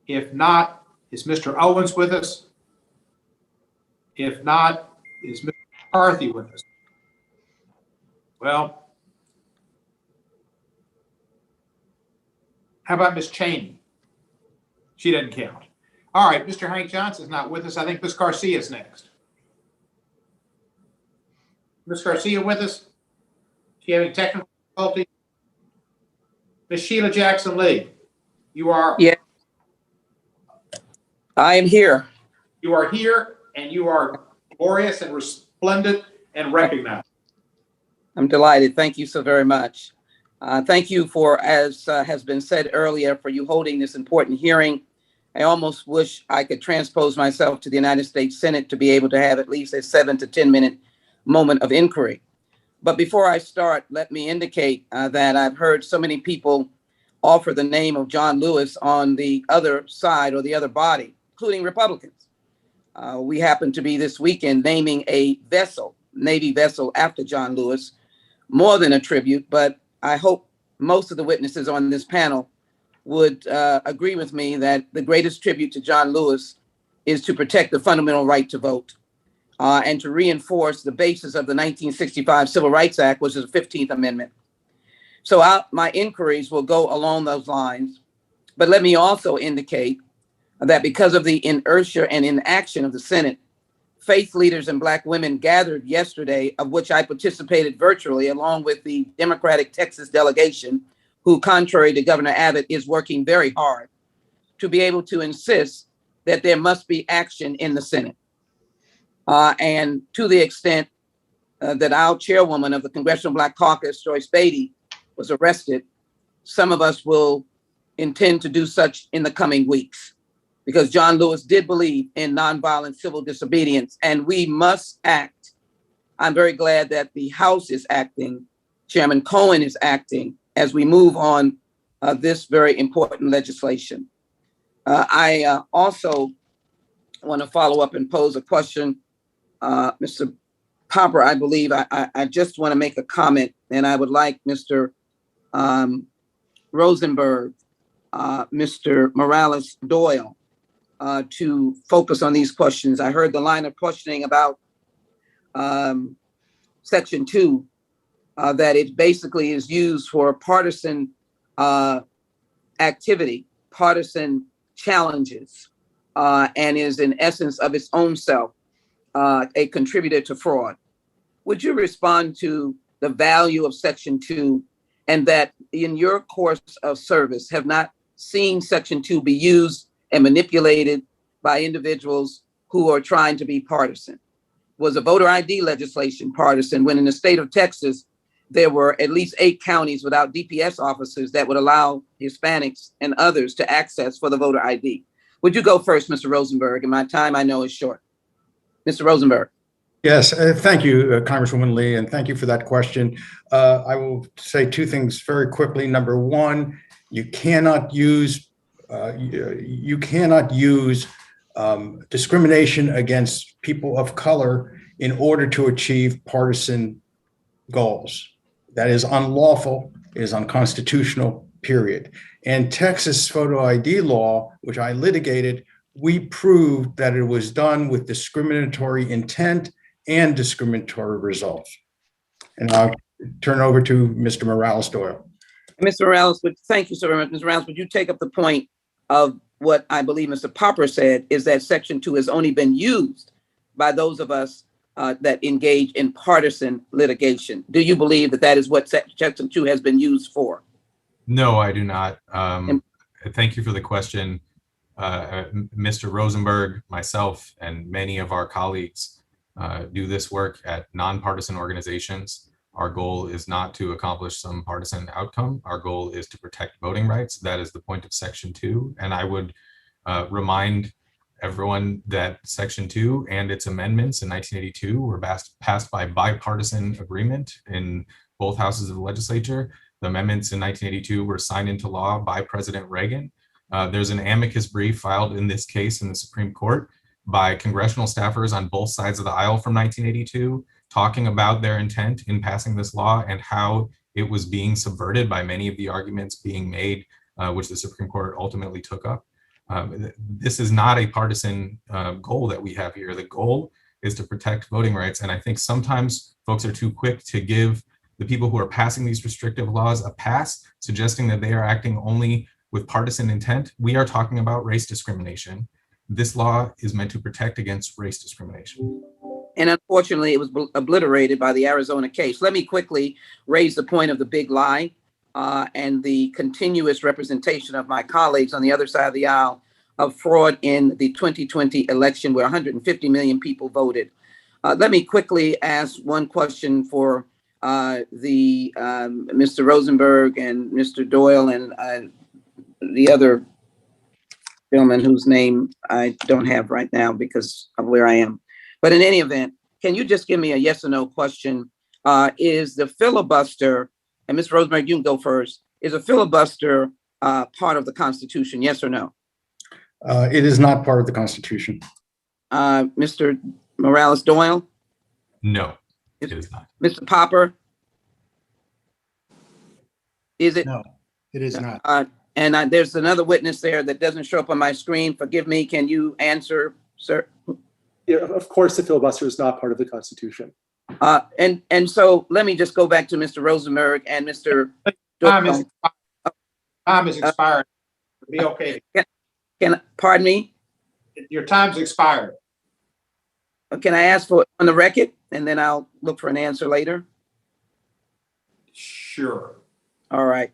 If not, is Mr. Owens with us? If not, is Mr. McCarthy with us? Well, how about Ms. Cheney? She doesn't count. All right, Mr. Hank Johnson's not with us. I think Ms. Garcia's next. Ms. Garcia with us? She having technical difficulty? Ms. Sheila Jackson Lee, you are? Yeah. I am here. You are here, and you are glorious and resplendent and recognized. I'm delighted. Thank you so very much. Thank you for, as has been said earlier, for you holding this important hearing. I almost wish I could transpose myself to the United States Senate to be able to have at least a 7 to 10 minute moment of inquiry. But before I start, let me indicate that I've heard so many people offer the name of John Lewis on the other side or the other body, including Republicans. We happen to be this weekend naming a vessel, Navy vessel, after John Lewis, more than a tribute, but I hope most of the witnesses on this panel would agree with me that the greatest tribute to John Lewis is to protect the fundamental right to vote and to reinforce the basis of the 1965 Civil Rights Act, which is the 15th Amendment. So my inquiries will go along those lines. But let me also indicate that because of the inertia and inaction of the Senate, faith leaders and Black women gathered yesterday, of which I participated virtually, along with the Democratic Texas delegation, who, contrary to Governor Abbott, is working very hard to be able to insist that there must be action in the Senate. And to the extent that our chairwoman of the Congressional Black Caucus, Joyce Beatty, was arrested, some of us will intend to do such in the coming weeks, because John Lewis did believe in nonviolent civil disobedience, and we must act. I'm very glad that the House is acting, Chairman Cohen is acting, as we move on this very important legislation. I also want to follow up and pose a question. Mr. Popper, I believe I just want to make a comment, and I would like Mr. Rosenberg, Mr. Morales Doyle, to focus on these questions. I heard the line of questioning about Section 2, that it basically is used for partisan activity, partisan challenges, and is in essence of its own self a contributor to fraud. Would you respond to the value of Section 2, and that in your course of service have not seen Section 2 be used and manipulated by individuals who are trying to be partisan? Was a voter ID legislation partisan when in the state of Texas, there were at least 8 counties without DPS officers that would allow Hispanics and others to access for the voter ID? Would you go first, Mr. Rosenberg? And my time I know is short. Mr. Rosenberg. Yes, thank you, Congresswoman Lee, and thank you for that question. I will say 2 things very quickly. Number one, you cannot use discrimination against people of color in order to achieve partisan goals. That is unlawful, it is unconstitutional, period. And Texas photo ID law, which I litigated, we proved that it was done with discriminatory intent and discriminatory results. And I'll turn over to Mr. Morales Doyle. Mr. Morales, thank you so very much. Mr. Morales, would you take up the point of what I believe Mr. Popper said, is that Section 2 has only been used by those of us that engage in partisan litigation? Do you believe that that is what Section 2 has been used for? No, I do not. Thank you for the question. Mr. Rosenberg, myself, and many of our colleagues do this work at nonpartisan organizations. Our goal is not to accomplish some partisan outcome. Our goal is to protect voting rights. That is the point of Section 2. And I would remind everyone that Section 2 and its amendments in 1982 were passed by bipartisan agreement in both houses of the legislature. The amendments in 1982 were signed into law by President Reagan. There's an amicus brief filed in this case in the Supreme Court by congressional staffers on both sides of the aisle from 1982, talking about their intent in passing this law and how it was being subverted by many of the arguments being made, which the Supreme Court ultimately took up. This is not a partisan goal that we have here. The goal is to protect voting rights. And I think sometimes folks are too quick to give the people who are passing these restrictive laws a pass, suggesting that they are acting only with partisan intent. We are talking about race discrimination. This law is meant to protect against race discrimination. And unfortunately, it was obliterated by the Arizona case. Let me quickly raise the point of the big lie and the continuous representation of my colleagues on the other side of the aisle of fraud in the 2020 election where 150 million people voted. Let me quickly ask one question for Mr. Rosenberg and Mr. Doyle and the other gentleman whose name I don't have right now because of where I am. But in any event, can you just give me a yes or no question? Is the filibuster, and Mr. Rosenberg, you can go first, is a filibuster part of the Constitution, yes or no? It is not part of the Constitution. Mr. Morales Doyle? No, it is not. Mr. Popper? Is it? No, it is not. And there's another witness there that doesn't show up on my screen. Forgive me. Can you answer, sir? Yeah, of course, the filibuster is not part of the Constitution. And so let me just go back to Mr. Rosenberg and Mr. Doyle. Time is expired. Be okay. Pardon me? Your time's expired. Can I ask for it on the record and then I'll look for an answer later? Sure. All right.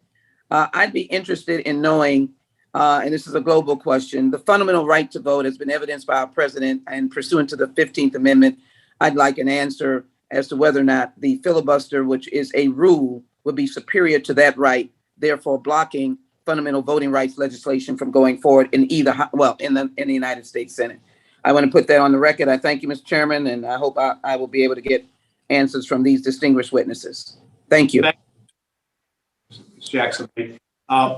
I'd be interested in knowing, and this is a global question, the fundamental right to vote has been evidenced by our president and pursuant to the 15th Amendment. I'd like an answer as to whether or not the filibuster, which is a rule, would be superior to that right, therefore blocking fundamental voting rights legislation from going forward in either, well, in the United States Senate. I want to put that on the record. I thank you, Mr. Chairman, and I hope I will be able to get answers from these distinguished witnesses. Thank you. Ms. Jackson.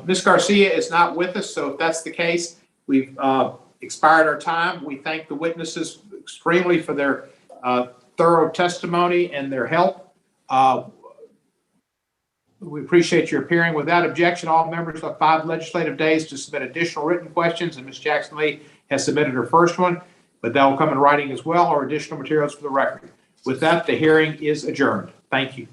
Ms. Garcia is not with us, so if that's the case, we've expired our time. We thank the witnesses extremely for their thorough testimony and their help. We appreciate your appearing. Without objection, all members have 5 legislative days to submit additional written questions, and Ms. Jackson Lee has submitted her first one, but that will come in writing as well, or additional materials for the record. With that, the hearing is adjourned. Thank you.